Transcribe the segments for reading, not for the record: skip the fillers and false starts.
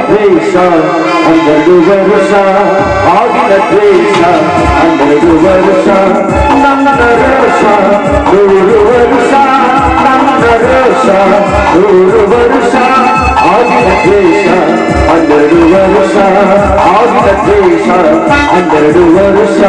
ದ್ವೇಷ 12 ವರ್ಷ ಆಗಿನ ದ್ವೇಷ 12 ವರ್ಷ ನನ್ನ ರೋಷ 100 ವರ್ಷ ನನ್ನ ರೋಷ 100 ವರ್ಷ ಆಗಿನ ದ್ವೇಷ 12 ವರ್ಷ ಆಗಿನ ದ್ವೇಷ 12 ವರ್ಷ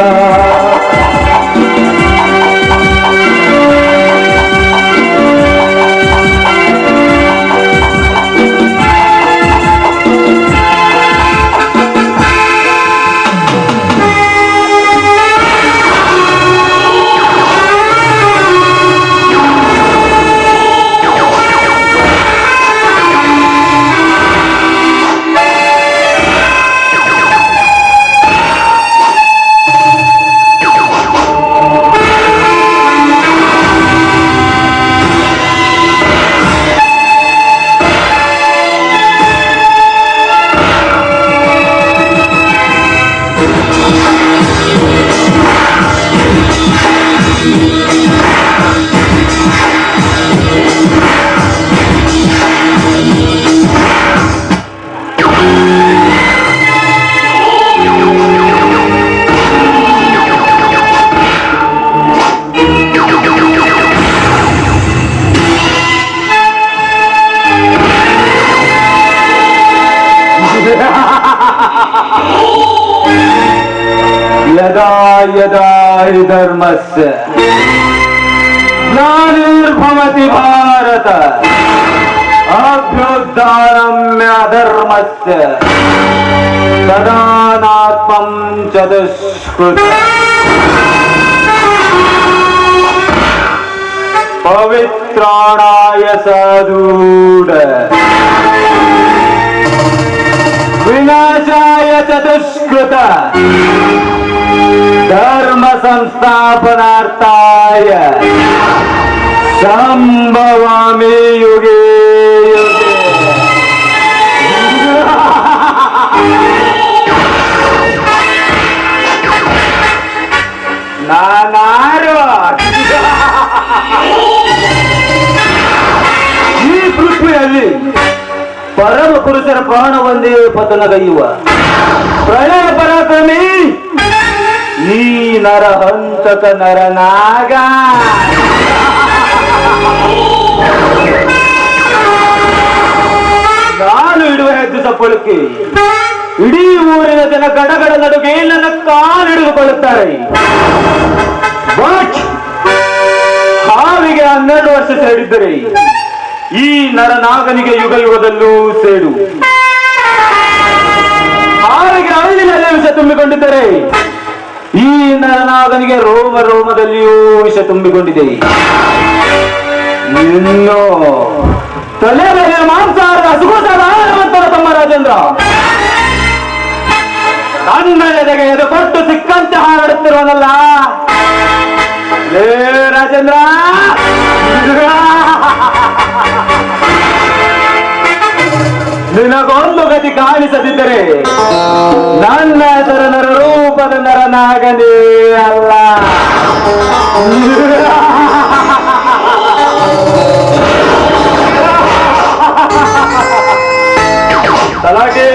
यदा यदा हि धर्मस्य ग्लानिर्भवति भारत अभ्युत्थानमधर्मस्य तदात्मं च दुष्कृतं पवित्राणाय साधूढ विनाशाय च दुष्कृत धर्म संस्थापनार्थाय संभवामि युगे युगे नानारो ಈ ಪೃಥ್ವಿಯಲ್ಲಿ ಪರಮ ಪುರುಷರ ಪ್ರಾಣವೊಂದೇ ಪತನಗೈಯುವ ಪ್ರಳಯ ಪರಾಕ್ರಮಿ ಈ ನರಹಂತಕ ನರನಾಗ ನಾನು ಇಡುವ ಹೆಜ್ಜೆ ಸಪ್ಪಳಕ್ಕೆ ಇಡೀ ಊರಿನ ಜನ ಗಡಗಡ ನಡುಗೆ ನನ್ನ ಕಾಲು ಹಿಡಿದುಕೊಳ್ಳುತ್ತಾರೆ. ಬಟ್ ಹಾವಿಗೆ 12 ವರ್ಷ ಸೇರಿದ್ದರೆ ಈ ನರನಾಗನಿಗೆ ಯುಗ ಯುಗದಲ್ಲೂ ಸೇಡು. ಹಾವಿಗೆ ಅಲ್ಲಿನಲ್ಲಿ ವಿಷ ತುಂಬಿಕೊಂಡಿದ್ದರೆ ಈ ನರನಾಗನಿಗೆ ರೋಮ ರೋಮದಲ್ಲಿಯೂ ವಿಷ ತುಂಬಿಕೊಂಡಿದೆ. ಇನ್ನು ತಲೆ ಮೇಲೆ ಮಾಂಸಾಹಾರದ ಹಸುಗೋಸಾರ ತಮ್ಮ ರಾಜೇಂದ್ರ ನನ್ನ ಎದೆಗೆ ಎದೆ ಕೊಟ್ಟು ಸಿಕ್ಕಂತೆ ಹಾರಾಡುತ್ತಿರುವನಲ್ಲ. ಲೇ ರಾಜೇಂದ್ರ, ನಿನಗೊಂದು ಗತಿ ಕಾಣಿಸದಿದ್ದರೆ ನನ್ನ ಹೆಸರು ನರರೂಪದ ನರನಾಗನೇ ಅಲ್ಲ. ತಲಾಟೆ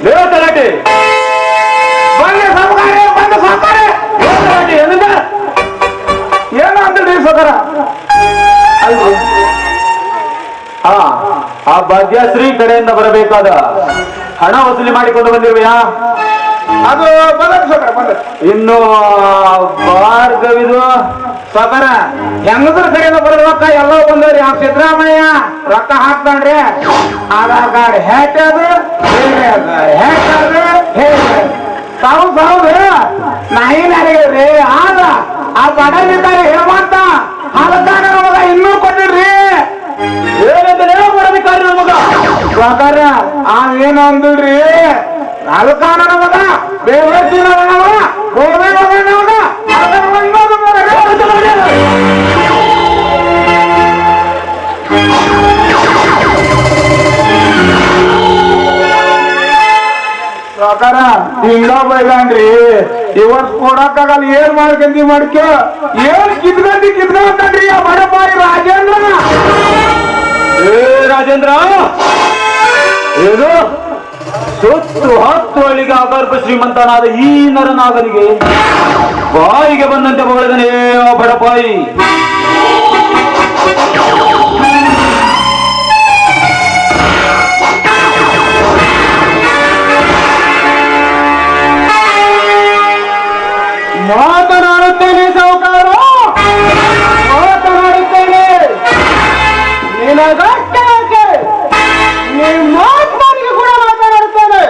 ದೇವ ತಲಾಟೆ ಏನು ಅಂತ ಸೋದರ ಅಲ್ರಿ? ಆ ಭಾಗ್ಯಶ್ರೀ ಕಡೆಯಿಂದ ಬರಬೇಕಾದ ಹಣ ವಸೂಲಿ ಮಾಡಿಕೊಂಡು ಬಂದಿರುವೆಯಾ? ಅದು ಇನ್ನು ಭಾರ್ಗವಿದು ಸಕರ ಹೆಂಗಸರ ಕಡೆಯಿಂದ ಬರೋ ರೊಕ್ಕ ಎಲ್ಲ ಬಂದವ್ರಿ. ಆ ಸಿದ್ದರಾಮಯ್ಯ ರೊಕ್ಕ ಹಾಕ್ತಾನ್ರಿ. ಆಧಾರ್ ಕಾರ್ಡ್ ಹ್ಯಾಕ್ ಅದು ಹ್ಯಾಕ್ ಅದು ಸಾವು ನಾಯಿನಾರಿಗ್ರಿ ಆದ ಆ ಬಡಲಿದ್ದಾರೆ ಹೇಮಂತ ಹಾಲದಾರ ನಮಗ ಇನ್ನೂ ಕೊಟ್ಟಿರ್ರಿ. ಬರಬೇಕಾದ್ರೆ ನಮಗ ಪ್ರಕಾರ ಆ ಏನು ಅಂದಿಲ್ರಿ ನಾಲ್ಕಾನ ನಮಗ ಬೇವರ್ತಿ ನಮಗ ಗೋವೆ ನಮಗ ಪ್ರಕಾರ ತಿಂಗಳ ಬೈದಾನ್ರಿ. ಇವತ್ ಕೊಡಕ್ಕಾಗಲ್ಲ. ಏನ್ ಮಾಡ್ಕಂತಿ ಮಾಡ್ಕೊ ಏನ್ ಕಿತ್ಕೊಂಡ್ರಿ ಆ ಬಡಪಾಯಿ ರಾಜೇಂದ್ರ. ರಾಜೇಂದ್ರ ಏನು ಸೊತ್ತು 10 ಹಳ್ಳಿಗೆ ಅಗರ್ಭ ಶ್ರೀಮಂತನಾದ ಈ ನರನಾಗನಿಗೆ ಬಾಯಿಗೆ ಬಂದಂತೆ ಬಗಳಿದನೇ ಆ ಬಡಪಾಯಿ. ಮಾತನಾಡುತ್ತೇನೆ ಸಾಹುಕಾರ, ಮಾತನಾಡುತ್ತೇನೆ. ನಿನಗಷ್ಟೇ ನಿಮ್ಮ ಆತ್ಮನಿಗೆ ಕೂಡ ಮಾತನಾಡುತ್ತೇನೆ.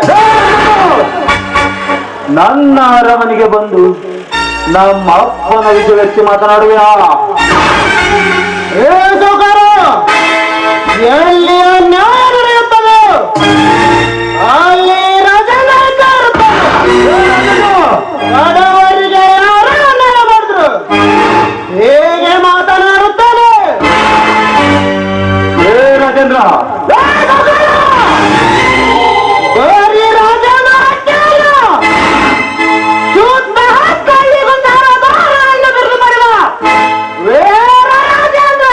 ನನ್ನ ಅರಮನೆಗೆ ಬಂದು ನಮ್ಮ ಅಪ್ಪನ ವಿಷಯವೆತ್ತಿ ಮಾತನಾಡುವೆಯಾ? ಏ ಸಾಹುಕಾರ, ಎಲ್ಲಿ ನ್ಯಾಯ ನಡೆಯುತ್ತದೆ ಅಲ್ಲಿ ರಾಜನಾಟ ಬಡವರಿಗೆ ಯಾರು ಅನ್ಯಾಯ ಮಾಡಿದ್ರು ಹೇಗೆ ಮಾತನಾಡುತ್ತಾನೆ? ಏ ರಾಜೇಂದ್ರ, ಬರೀ ರಾಜನ ಶುದ್ಧ ಹಕ್ಕಲ್ಲಿಗೊಂದಾರನ್ನು ಬಿರುದು ಮಾಡುವ ವೇರ ರಾಜೇಂದ್ರ.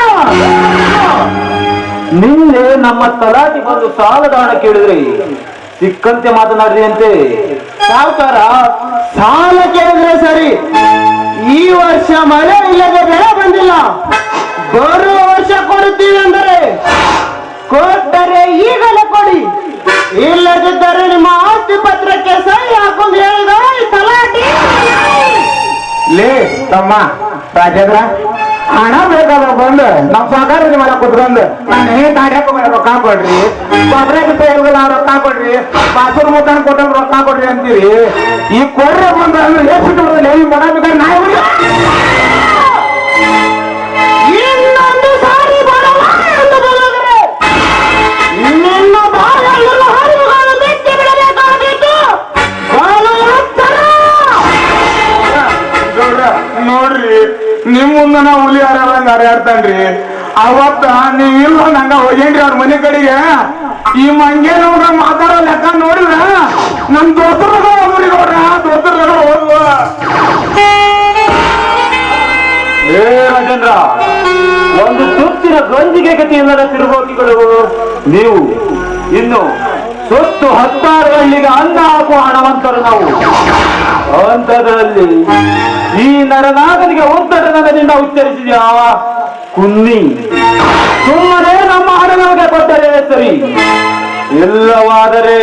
ನಿನ್ನೆ ನಮ್ಮ ತಲಾಟಿ ಬಂದು ಸಾಲದ ಹಣ ಕೇಳಿದ್ರಿ, ಸಿಕ್ಕಂತೆ ಮಾತನಾಡಿದಂತೆ. ಸಾಹುಕಾರ, ಸಾಲ ಕೇಳಿದ್ರೆ ಸರಿ, ಈ ವರ್ಷ ಮಳೆ ಇಲ್ಲದೆ ಬೆಳೆ ಬಂದಿಲ್ಲ, ಬರುವ ವರ್ಷ ಕೊಡುತ್ತೀವಿ ಅಂದರೆ ಕೊಟ್ಟರೆ ಈಗಲೇ ಕೊಡಿ, ಇಲ್ಲದಿದ್ದರೆ ನಿಮ್ಮ ಆಸ್ತಿ ಪತ್ರಕ್ಕೆ ಸಹಿ ಹಾಕೊಂಡು ಹೇಳಿದ ತಲಾಟಿ. ಲೇ ತಮ್ಮ ರಾಜೇಂದ್ರ, ಹಣ ಬೇಕಾದ್ರೆ ಬಂದು ನಮ್ಮ ಸಹಕಾರದ ಮೇಲೆ ಕುತ್ಕೊಂಡು ನಾನು ಏನ್ ದಾಡ್ಯಾಕ ರೊಕ್ಕ ಕೊಡ್ರಿ, ಗೊಬ್ಬರ ಗಿಲ್ಲ ರೊಕ್ಕ ಕೊಡ್ರಿ, ಬಾಸೂರ್ ಮುದ್ದಾನ ಕೊಟ್ಟ ರೊಕ್ಕ ಕೊಡ್ರಿ ಅಂತೀರಿ. ಈ ಕೊಡ್ರೆ ಬಂದ್ರೆ ಅಂದ್ರೆ ಎಷ್ಟು ಮಾಡಬೇಕಾದ್ರೆ ನಾಯಿ ಇನ್ನೊಂದು ಸಾರಿ ಬರಲ್ಲ ಎಂದು ಬರೋದ್ರೆ ನಿನ್ನ ಬಾಳೆಲ್ಲ ಹರಿವುಗಳನ್ನು ಬಿಟ್ಟು ಬಿಡಬೇಕಾಗಿತ್ತು. ನೋಡ್ರಿ, ನಿಮ್ ಮುಂದೆ ನಾ ಹುಲಿ ಹರಿಯಂಗ ಹರಿಯಾಡ್ತಾನ್ರಿ. ಅವತ್ತ ನೀವ್ ಇಲ್ಲ ನಂಗ ಹೋಗೇನ್ರಿ ಅವ್ರ ಮನೆ ಕಡೆಗೆ. ಈ ಮಂಗೆ ನೋಡ್ರ ಮಾತಾಡೋ ಲೆಕ್ಕ ನೋಡಿದ್ರ ನಮ್ ದೋಸ್ತರು ಹೋಗ್ರಿ ನೋಡ್ರ, ದೋಸ್ತರು ಹೋದ್ವ. ಏ ರಾಜೇಂದ್ರ, ಒಂದು ತುತ್ತಿನ ಗಂಜಿಗೆ ಗತಿಯಿಲ್ಲದ ತಿರುಗೋಟಿಗಳು ನೀವು. ಇನ್ನು ಸೊತ್ತು 16 ಹಳ್ಳಿಗೆ ಅನ್ನ ಹಾಕುವ ಹಣವಂತರು ನಾವು. ಅಂತದ್ರಲ್ಲಿ ಈ ನರನಾಗನಿಗೆ ಒತ್ತಡದಿಂದ ಉಚ್ಚರಿಸಿದ್ಯಾ ಕುನ್ನಿ? ಸುಮ್ಮನೆ ನಮ್ಮ ಹಣ ನಮಗೆ ಕೊಟ್ಟರೆ ಸರಿ, ಇಲ್ಲವಾದರೆ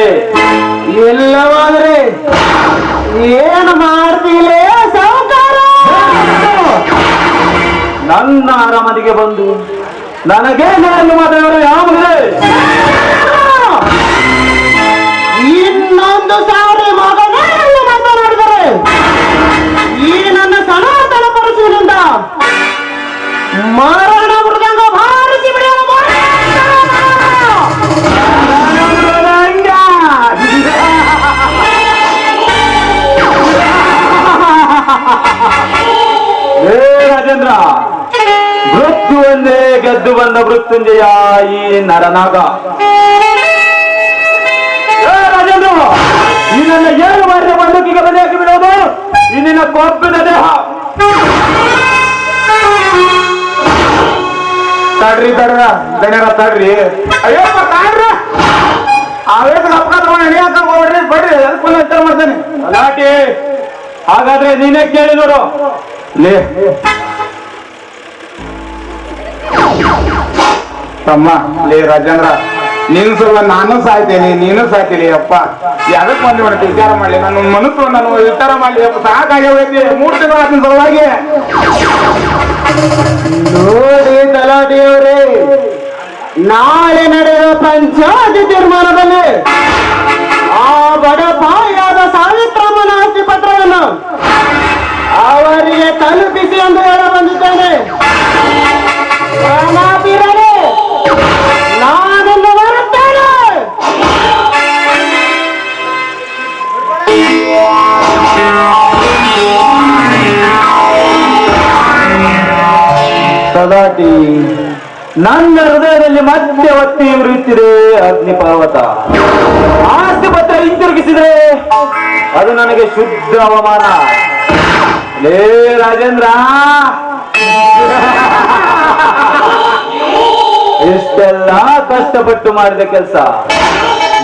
ಏನು ಮಾಡ್ತೀಲೇ ಸಾಹುಕಾರ? ನನ್ನ ಅರಮನೆಗೆ ಬಂದು ನನಗೆ ನಾನು ಮಾತಾಡೋರು ಯಾವುದೇ ಇನ್ನೊಂದು ಸಾರಿ ಮಗನೇ ಮಾತನಾಡಿದರೆ ಈ ನನ್ನ ಸನಾತನ ಪರಶುವಿನಿಂದ ಮರಣ ಮೃದಂಗ ಭಾರಿಸಿ ಬಿಡುವ ಏ ರಾಜೇಂದ್ರ, ಮೃತ್ಯುವನ್ನೇ ಗೆದ್ದು ಬಂದ ಮೃತ್ಯುಂಜಯ ಈ ನರನಾಗ. ರಾಜೇಂದ್ರ, ಈ ನನ್ನ 7 ಬಾರಿಯ ಬಂದೂಕಿಗೆ ಬಲಿ ಹಾಕಿ ಬಿಡೋದು ಈ ನಿನ್ನ ಕೊಬ್ಬಿನ ದೇಹ. ತಡ್ರಿ ದಣ್ಯರ ತಡ್ರಿ. ಅಯ್ಯಪ್ಪ ತಾಡ್ರ, ಆವೇಶ ಅಪಘಾತ ಹೋಗ್ರಿ, ಬಡ್ರಿ ಅದಕ್ಕೆ ಮಾಡ್ತಾನೆ ತಲಾಟಿ. ಹಾಗಾದ್ರೆ ನೀನೇ ಕೇಳಿ ನೋಡು. ಲೇ ತಮ್ಮ, ಲೇ ರಾಜೇಂದ್ರ, ನಿನ್ ಸಲ ನಾನು ಸಾಯ್ತೇನೆ, ನೀನು ಸಾಯ್ತೀನಿ ಅಪ್ಪ. ಯಾವ್ದಕ್ ಬಂದಿ ಮಾಡಕ್ಕೆ ವಿಚಾರ ಮಾಡ್ಲಿ, ನನ್ನ ಮನಸ್ಸು ನಾನು ವಿಚಾರ ಮಾಡ್ಲಿ ಅಪ್ಪ. ಸಾಕಾಗ್ಯೈತಿ 3 ತಿಂಗಳ ಸಲುವಾಗಿ. ನೋಡಿ ತಲಾಟಿಯವರೇ, ನಾಳೆ ನಡೆಯುವ ಪಂಚಾಯತಿ ತೀರ್ಮಾನದಲ್ಲಿ ಆ ಬಡಪಾಯಾದ ಸಾವಿತ್ರಮ್ಮನ ಆಸ್ತಿ ಪತ್ರವನ್ನು ಅವರಿಗೆ ತಲುಪಿಸಿ ಎಂದು ಹೇಳ ಬಂದಿದ್ದೇನೆ. ನಾನನ್ನು ಬರುತ್ತೇನೆ. ತಲಾಟಿ, ನನ್ನ ಹೃದಯದಲ್ಲಿ ಮತ್ತೆ ಒತ್ತಿ ಉರಿಯುತ್ತಿದೆ ಅಗ್ನಿಪರ್ವತ. ಆಸ್ತಿ ಪತ್ರ ಹಿಂತಿರುಗಿಸಿದ್ರೆ ಅದು ನನಗೆ ಶುದ್ಧ ಅವಮಾನ. ಲೇ ರಾಜೇಂದ್ರ, ಇಷ್ಟೆಲ್ಲ ಕಷ್ಟಪಟ್ಟು ಮಾಡಿದ ಕೆಲಸ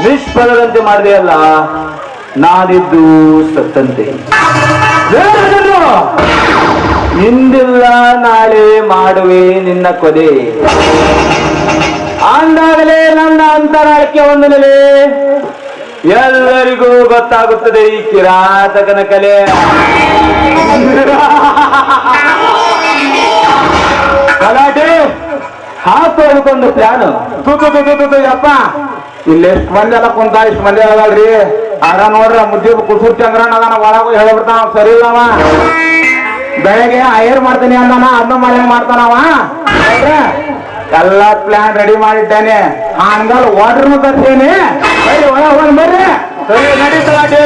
ನಿಷ್ಫಲದಂತೆ ಮಾಡಿದೆಯಲ್ಲ, ನಾನಿದ್ದು ಸತ್ತಂತೆ. ಬೇಡದನ್ನು ಇಂದಿಲ್ಲ ನಾಳೆ ಮಾಡುವೆ ನಿನ್ನ ಕೊಲೆ. ಅಂದಾಗಲೇ ನನ್ನ ಅಂತರಾಳಕ್ಕೆ ಒಂದು ನೆಲೆ, ಎಲ್ಲರಿಗೂ ಗೊತ್ತಾಗುತ್ತದೆ ಈ ಕಿರಾತಕನ ಕಲೆ. ಗಲಾಟೆ ಹಾಕೋದಕ್ಕೊಂದು ಪ್ಲಾನ್. ಯಪ್ಪ, ಇಲ್ಲಿ ಎಷ್ಟು ಮಂದಿ ಎಲ್ಲ ಕುಂತ, ಇಷ್ಟು ಮಂದಿ ಅದಲ್ರಿ. ಆಗ ನೋಡ್ರಿ ಮುದ್ದೆ ಕುಸೂರ್ ಚಂದ್ರಣ್ಣ ಅದಾನ, ಒಳಗೂ ಹೇಳ್ಬಿಡ್ತಾನ ಸರಿ ಇಲ್ಲವ. ಬೆಳಗ್ಗೆ ಐರ್ ಮಾಡ್ತೀನಿ ಅಂದಾನ, ಅದನ್ನ ಮಳೆ ಮಾಡ್ತಾನವ. ಎಲ್ಲ ಪ್ಲಾನ್ ರೆಡಿ ಮಾಡಿದ್ದಾನೆ. ಹಂಗಲ್ ವಾಟರ್ನು ತರ್ತೀನಿ, ಒಳ ಹೋಗಿ ಬರ್ರಿ. ಸರಿ ನಡಿ ಗಲಾಟೆ,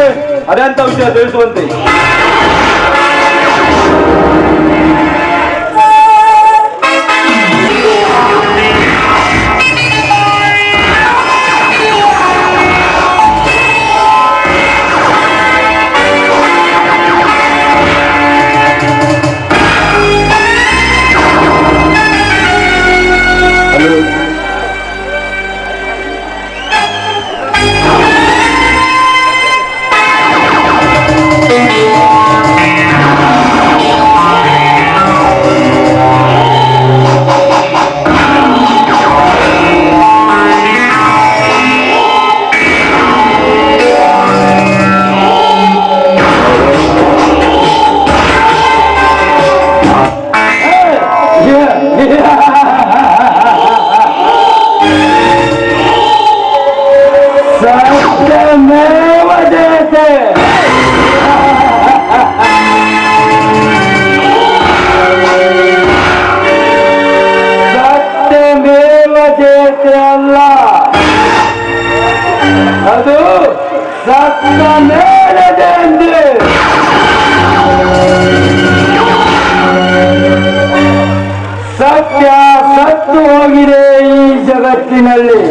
ಅದಂತ ವಿಷಯ ತಿಳಿಸುವಂತೆ. ಅಲ್ಲ, ಅದು ಸತ್ತ ಮೇಲದೆ ಅಂದ್ರೆ. ಸತ್ಯ ಸತ್ತು ಹೋಗಿದೆ ಈ ಜಗತ್ತಿನಲ್ಲಿ.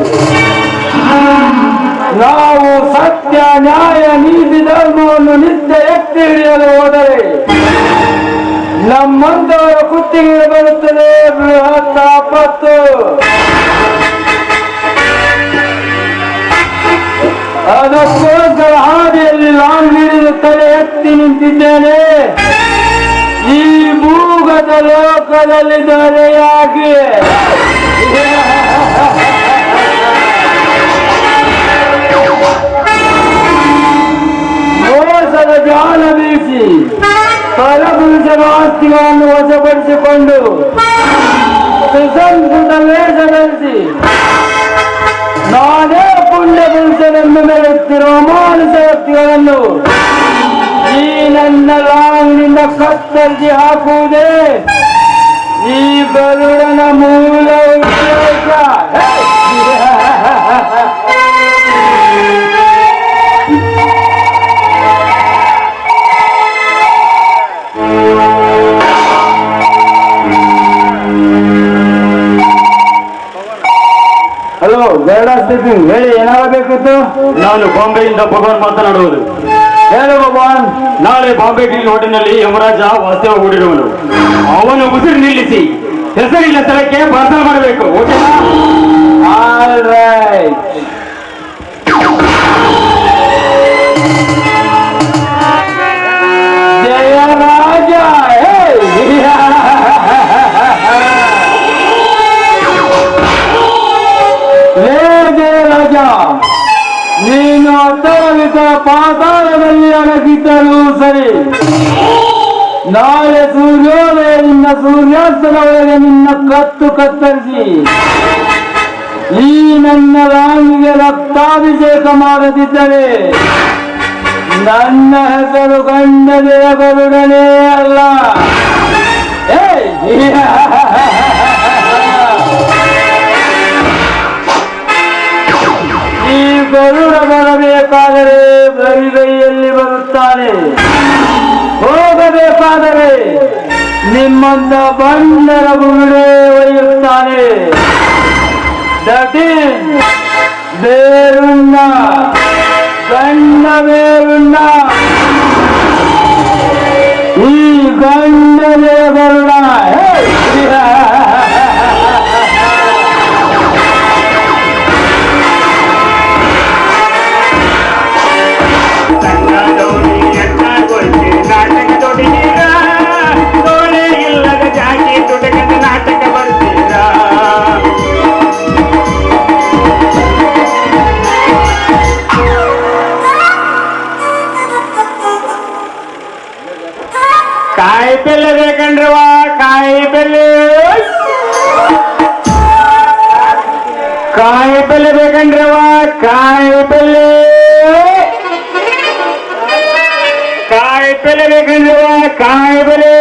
ನಾವು ಸತ್ಯ ನ್ಯಾಯ ನೀತಿ ಧರ್ಮವನ್ನು ನಿತ್ಯ ಎತ್ತಿ ಹಿಡಿಯಲು ಹೋದರೆ ನಮ್ಮಂತವರ ಕುತ್ತಿಗೆ ಬರುತ್ತದೆ ಬೃಹತ್ ಆಪತ್ತು. ಅದಕ್ಕೋಸ್ಕರ ಹಾದಿಯಲ್ಲಿ ನಾನು ಹಿಡಿದು ತಲೆ ಎತ್ತಿ ನಿಂತಿದ್ದೇನೆ. ಈ ಮೂಗದ ಲೋಕದಲ್ಲಿ ದೊರೆಯಾಗಿ ಮೋಸದ ಜಾಲ ಬೀಸಿ ಪರಪುರುಷರ ಆಸ್ತಿಗಳನ್ನು ವಶಪಡಿಸಿಕೊಂಡು ಸುಸಂಸ್ಕೃತ ವೇಷ ಧರಿಸಿ ನಾನೇ ಪುಣ್ಯ ಪುರುಷನೆಂದು ಮೆರೆಯುತ್ತಿರುವ ಮಾನಸ ವ್ಯಕ್ತಿಗಳನ್ನು ಈ ನನ್ನ ಲಾಂಗಿನಿಂದ ಕತ್ತರಿಸಿ ಹಾಕುವುದೇ ಈ ಗರುಡನ ಮೂಲ ಉದ್ದೇಶ. ಹಲೋ, ಬೇಡ ಸ್ಪೀಕಿಂಗ್. ಹೇಳಿ, ಏನಾಗಬೇಕಿತ್ತು? ನಾನು ಬಾಂಬೆಯಿಂದ ಭಗವಾನ್ ಮಾತನಾಡುವುದು. ಹೇಳು ಭಗವಾನ್. ನಾಳೆ ಬಾಂಬೆ ಗ್ರೀನ್ ಹೋಟೆಲ್ನಲ್ಲಿ ಯಮರಾಜ ವಾಸ್ತವ ಹೂಡಿರುವನು. ಅವನು ಉಸಿರು ನಿಲ್ಲಿಸಿ ಹೆಸರಿಲ್ಲ ಸ್ಥಳಕ್ಕೆ ಪಾರ್ಸಲ್ ಮಾಡಬೇಕು. ಓಕೆನಾ? All right. ಜಯರಾಜ. ಜಯರಾಜ, ನೀನು ಅತ್ತರವಿತ ಪಾತಾಳದಲ್ಲಿ ಅಡಗಿದ್ದರೂ ಸರಿ, ನಾಳೆ ಸೂರ್ಯೋದಯದಿಂದ ಸೂರ್ಯಾಸ್ತದವರೆಗೆ ನಿನ್ನ ಕತ್ತು ಕತ್ತರಿಸಿ ಈ ನನ್ನ ರಾಣಿಗೆ ರಕ್ತಾಭಿಷೇಕ ಮಾಡದಿದ್ದರೆ ನನ್ನ ಹೆಸರು ಗಂಡನೆಯ ಗರುಡನೇ ಅಲ್ಲ. ಈ ಗರುಡ ಬರಬೇಕಾದರೆ ಬರಿಗೈಯಲ್ಲಿ ಬರುತ್ತಾನೆ, ಹೋಗಬೇಕಾದರೆ ನಿಮ್ಮಂದ ಬಂಡರ ಬುರುಡೆ ಒಯ್ಯುತ್ತಾನೆ. ದಟ್ ಈಸ್ ಬೇರುಣ್ಣ, ಗಂಡ ಬೇರುಣ್ಣ. ಈ ಗಂಡನೇ ಗರುಡ. ಪಲ್ಲೆ ಬೇಕಂದ್ರವ ಕಾಯಿ ಪಲ್ಲೆ ಬೇಕಂದ್ರವ ಕಾಯಿ ಪಲ್ಲೆ ಬೇಕಂದ್ರವ ಕಾಯಿ ಪಲ್ಲೆ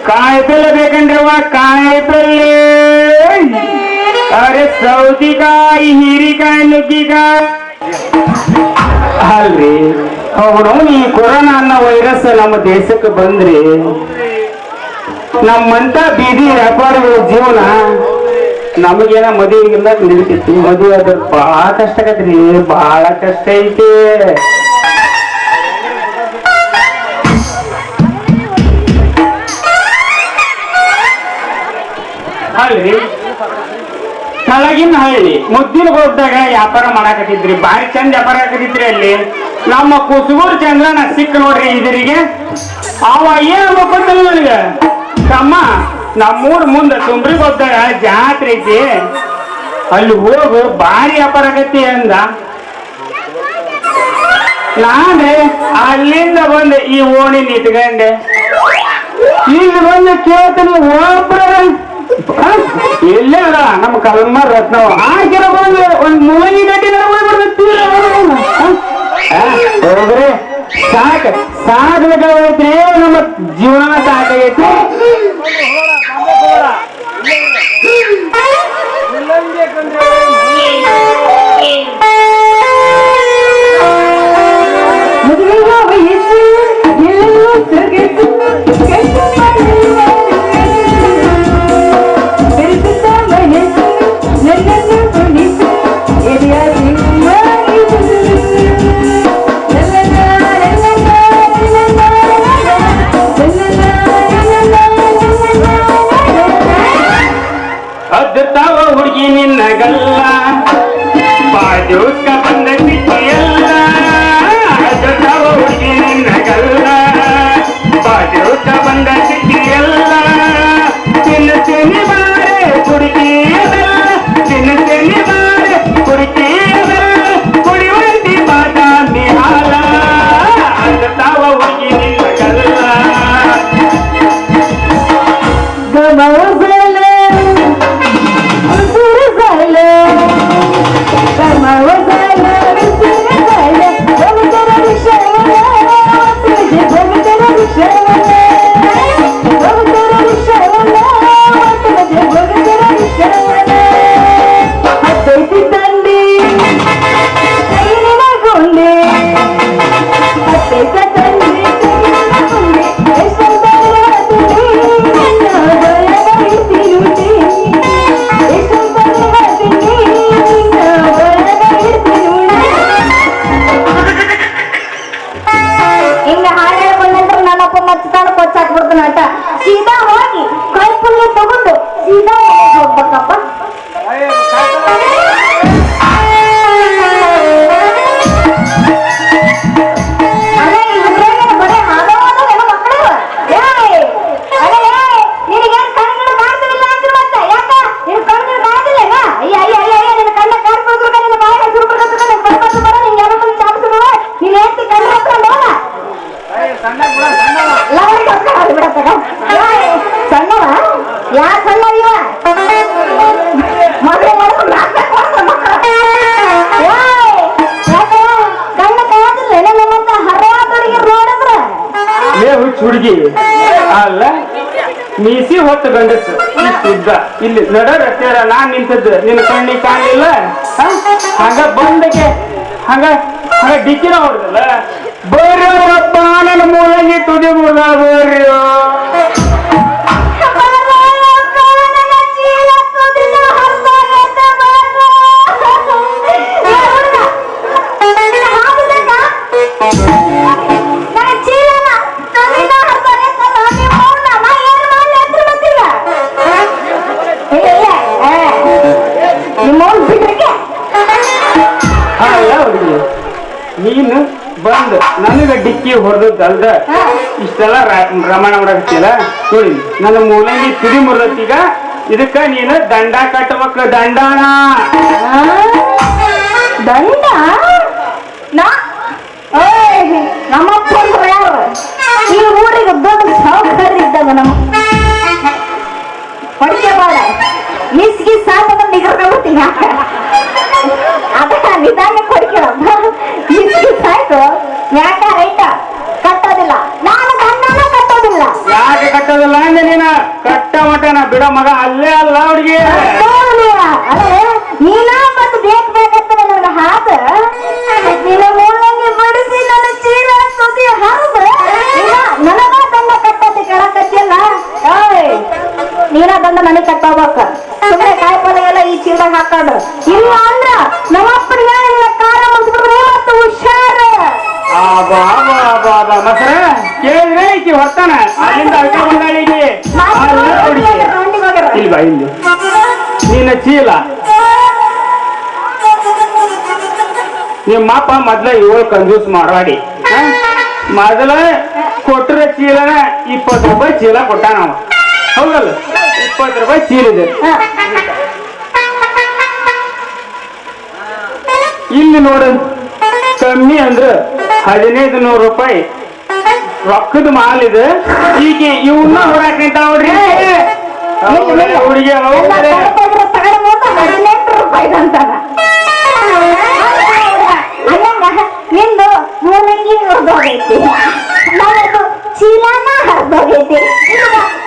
ಕಾಯಿ ಪಲ್ಲೆ ಬೇಕಂದ್ರವ ಕಾಯಿ ಪಲ್ಲೆ ಅರೆ ಸೌತಿಕಾಯಿ ಹೀರಿಕಾಯಿ ನುಗ್ಗಿಕಾಯಿ ಅಲ್ರಿ ಅವನು ಈ ಕೊರೋನಾ ಅನ್ನೋ ವೈರಸ್ ನಮ್ಮ ದೇಶಕ್ಕೆ ಬಂದ್ರಿ ನಮ್ಮಂತ ಬೀದಿ ವ್ಯಾಪಾರಿಗಳ ಜೀವನ ನಮಗೇನ ಮದುವೆಗಿಲ್ಲ ನಡೀತೈತಿ ಮದುವೆ ಅದ್ರ ಬಹಳ ಕಷ್ಟ ಆಗತ್ರಿ ಬಹಳ ಕಷ್ಟ ಐತಿ ಅಲ್ರಿ ಕೆಳಗಿನ ಹಳ್ಳಿ ಮುದ್ದಿನ ಹೋದಾಗ ವ್ಯಾಪಾರ ಮಾಡಾಕತ್ತಿದ್ರಿ ಬಾರಿ ಚಂದ ವ್ಯಾಪಾರ ಆಗತ್ತಿದ್ರಿ ಅಲ್ಲಿ ನಮ್ಮ ಕುಸುಗೂರು ಚಂದ್ರನ ಸಿಕ್ಕ ನೋಡ್ರಿ ಇದರಿಗೆ ಅವ ಏನ್ ಗೊತ್ತಿಲ್ಲ ನನಗೆ ತಮ್ಮ ನಮ್ಮೂರ್ ಮುಂದೆ ತುಂಬ್ರಿ ಹೋದಾಗ ಜಾತ್ರೆ ಐತಿ ಅಲ್ಲಿ ಹೋಗು ಬಾರಿ ವ್ಯಾಪಾರ ಆಗತ್ತಿ ಅಂದ ನಾನೇ ಅಲ್ಲಿಂದ ಬಂದೆ ಈ ಓಣಿ ನಿಂತ್ಕೊಂಡೆ ಇಲ್ಲಿ ಬಂದು ಕೇಳ್ತೀನಿ ಒಬ್ಬರ ಇಲ್ಲೇ ಅದ ನಮ್ಮ ಕಲ್ಮ ರತ್ನವ ಆಗಿರ ಬಂದು ಒಂದ್ ಮೂಲಂಗಿ ಗಡ್ಡಿ ಹೋಗ್ರಿ ಸಾಕೈತ್ರಿ ನಮ್ಮ ಜೀವನ ಸಾಕಾಗೈತಿ ಅದ್ತಾವ ಹುಡುಗಿ ನಿನ್ನಗಲ್ಲ ಬಾಜೂಸ್ಕ ಬಂದ ಸಿಕ್ಕಿಯಲ್ಲ ಅದ್ತಾವ ಹುಡುಗಿ ನಿನ್ನಗಲ್ಲ ಬಾಜೂಸ್ಕ ಬಂದ ಸಿಕ್ಕಿಯಲ್ಲ ತಿನ್ನಿ ಬಾರೆ ಕುಡಿಕಿಯಲ್ಲ ತಿನ್ನಿ ಬಾರೆ ಕುಡಿಕಿಯಲ್ಲ ಕುಡಿಯುವಂತಿ ಬಾದಾಮಿ ಹಾಲ ಅದ್ತಾವ ಹುಡುಗಿ ನಿನ್ನಗಲ್ಲ ಸೀದಾ ಹೋಗಿ ಕೈಪುಲ್ಯ ತಗೊಂಡು ಸೀದಾ ಹೋಗ್ಬೇಕಪ್ಪ ಸಣ್ಣವ ಯಾ ಸಣ್ಣ ಇವ ಮದುವೆ ಮಾಡ್ಕೊಂಡು ಕಣ್ಣ ಕಾದಿಲ್ಲ ನಮ್ಮಂತ ಹರಿಯಾದವರಿಗೆ ನೋಡಿದ್ರ ಲೇ ಹುಚ್ಚ ಹುಡುಗಿ ಅಲ್ಲ ಮೀಸಿ ಹೊತ್ತು ಗಂಡಸು ಇದ್ದ ಇಲ್ಲಿ ನಡ ರಸ್ತೆಯ ನಾನ್ ನಿಂತದ್ದು ನಿನ್ನ ಕಣ್ಣಿಗೆ ಕಾಣಲಿಲ್ಲ ಹಂಗ ಬಂದಕ್ಕೆ ಹಂಗ ಹಂಗ ಡಿಕ್ಕಿನ ಹೊಡೆದಲ್ಲ ಬರ್ರಪ್ಪ ನನ್ನ ಮೂಲಂಗಿ ತುದಿ ಮುರ್ದ ಬರ್ರಿಯೋ ನೀನು ಬಂದು ನನಗ ಡಿಕ್ಕಿ ಹೊಡೆದಲ್ದ ಇಷ್ಟೆಲ್ಲ ರಮಣ ಮಾಡಕತ್ತಿಲ್ಲ ನೋಡಿ ನನ್ನ ಮೂಲಂಗಿ ತುದಿ ಮುರ್ದತ್ತೀಗ ಇದಕ್ಕ ನೀನು ದಂಡ ಕಟ್ಟಬೇಕು ದಂಡಾಣ. ಆ? ದಂಡ ನಾ ಓಯ್ ನಮ್ಮಪ್ಪ ಅಂದ್ರೆ ಯಾರು ಈ ಊರಿಗೆ ದೊಡ್ಡ ಸಾವುಕಾರ ಇದ್ದಾಗ ನಮ್ಮ ಹೊಡಿಕೆ ಬಾಳ ಮಿಸ್ಗಿ ಸಾಲ ನಿಗರ್ಬಿಡ್ತೀನಿ ಅದ ನಿಧಾನ ಕೊಡ್ಕೇಳ ಮಿಸ್ಗಿ ಸಾಯ್ತು ಯಾಕ ರೈತ ಕಟ್ಟೋದಿಲ್ಲ ನಾನು ಗಂಡನ ಕಟ್ಟೋದಿಲ್ಲ ಯಾಕೆ ಕಟ್ಟೋದಿಲ್ಲ ಅಂದೆ ನೀನ ಕಟ್ಟ ಮಟನ ಬಿಡ ಮಗ ಅಲ್ಲೇ ಅಲ್ಲ ಹುಡುಗಿ. ಅದೇ ನೀನ ಮತ್ತು ಬೇಕಂತ ನನಗೆ ಹಾಕ ನಿನ್ನ ಮೂಲಂಗಿ ಬಡಿಸಿ ನನ್ನ ಚೀಲ ಸುದ್ದಿ ಹರಿದು ನನಗ ದಂಡ ಕಟ್ಟೋದು ಕೇಳಕತ್ತಿಲ್ಲ ಓಯ್ ನೀನ ದಂಡ ನನಗೆ ಕಟ್ಟೋಬೇಕ ಸುಮ್ಮನೆ ಕಾಯಿಪಲ್ಲೆ ಎಲ್ಲ ಈ ಚೀಲದಾಗ ಹಾಕೊಂಡು ಇಲ್ಲ ಅಂದ್ರ ನಮ್ಮಪ್ಪನಿಗೆ ನಿನ್ನ ಕಾರ ಮುಗಿದ್ಬಿಡ್ರೆ ಮತ್ತು ಹುಷಾರ ಮಸರ ಕೇಳಿದ್ರೆ ಈಕಿ ಹೊತ್ತಾನ ಅಲ್ಲಿಂದ ಅಳ್ಕ ಬಂದಾಳಿ ಈಕಿ. ಇಲ್ಲಿ ಬಾ ಇಲ್ಲಿ ನಿನ್ನ ಚೀಲ ನಿಮ್ಮಪ್ಪ ಮೊದ್ಲ 7 ಕಂಜೂಸ್ ಮಾಡವಾಡಿ ಮೊದಲ ಕೊಟ್ಟರ ಚೀಲನ 20 ರೂಪಾಯಿ ಚೀಲ ಕೊಟ್ಟ ನಾವು ಹೌದಲ್ಲ 20 ರೂಪಾಯಿ ಚೀಲ ಇದೆ. ಇಲ್ಲಿ ನೋಡು ಕಮ್ಮಿ ಅಂದ್ರ 1500 ರೂಪಾಯಿ ರೊಕ್ಕದ ಮಾಲ್ ಇದೆ. ಈಗ ಇವನ್ನ ಹೊರಾಕ್ ನಿಂತ ನೋಡ್ರಿ ಹುಡುಗಿ ನಿಂದು ಮೂಲಂಗಿ ಹರಿದೋಗೈತಿ ನಮ್ಮದು ಚೀಲಾನ ಹರಿದೋಗೈತಿ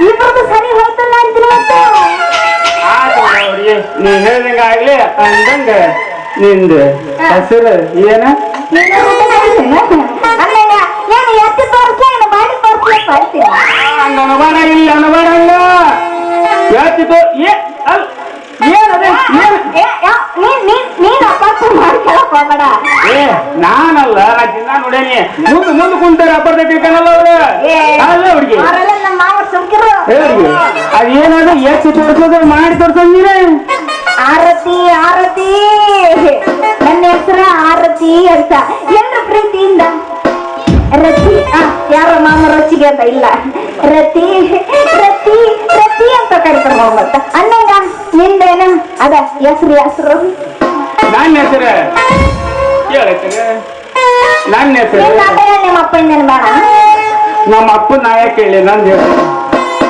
ಇಬ್ಬರದು ಸರಿ ಹೋಯ್ತಲ್ಲ ಅಂತೀನಿ ಮತ್ತೆ ಹುಡುಗಿ ನೀ ಹೇಳ್ದಂಗ ಆಗ್ಲಿ ಅಂದಂಗ ನಿಂದ ಹೆಸರು ಏನ ಎತ್ತಿ ತೋರಿಸ್ಲ ಮಾಡಿ ತೋರಿಸ್ಲ ಹಂಗ ಅನುಮಾನ ಇಲ್ಲ ಅನುಮಾನ ಇಲ್ಲ ಯಾತಿತ್ತು ನೀನ್ ಅಪ್ಪ ಮಾಡ್ಕೊಳಕ್ ಹೋಗ್ಬೇಡ ಏ ನಾನಲ್ಲ ನಾ ದಿನ ನೋಡೇನಿ ಮುಂದೆ ಕುಂತಾರೆ ಅಪ್ಪರ್ದ ತಿಳ್ಕನಲ್ಲ ಅವ್ರು ಅಲ್ಲ ಹುಡುಗಿ ಅವರೆಲ್ಲ ನಮ್ಮ ಮಾವ ಸುಮ್ಕಿರು ಅದೇನಾದ್ರು ಎಷ್ಟು ತೋರ್ಸೋದು ಮಾಡಿ ತೋರ್ಸೋದ್ ನೀನೇ ಆರತಿ ಆರತಿ ನನ್ನ ಹೆಸರು ಆರತಿ ಅಂತ ಎಲ್ಲ ಪ್ರೀತಿಯಿಂದ ರತಿ ಯಾರೋ ಮಾಮ ರಚಿಗೆ ಅಂತ ಇಲ್ಲ ರತಿ ರತಿ ರತಿ ಅಂತ ಕರಿತಾರ ಮತ್ತ ಅನ್ನಂಗ ನಿಂದೇನ ಅದ ಹೆಸರು ಹೆಸರು ನನ್ನ ಹೆಸರು ಕೇಳತ್ತೀರ ನನ್ನ ಹೆಸರು ನಿಮ್ಮ ಅಪ್ಪನ ಬೇಡ ನಮ್ಮ ಅಪ್ಪ ನಾಯ ಕೇಳಿ ನಂದು ಹೇಳಿ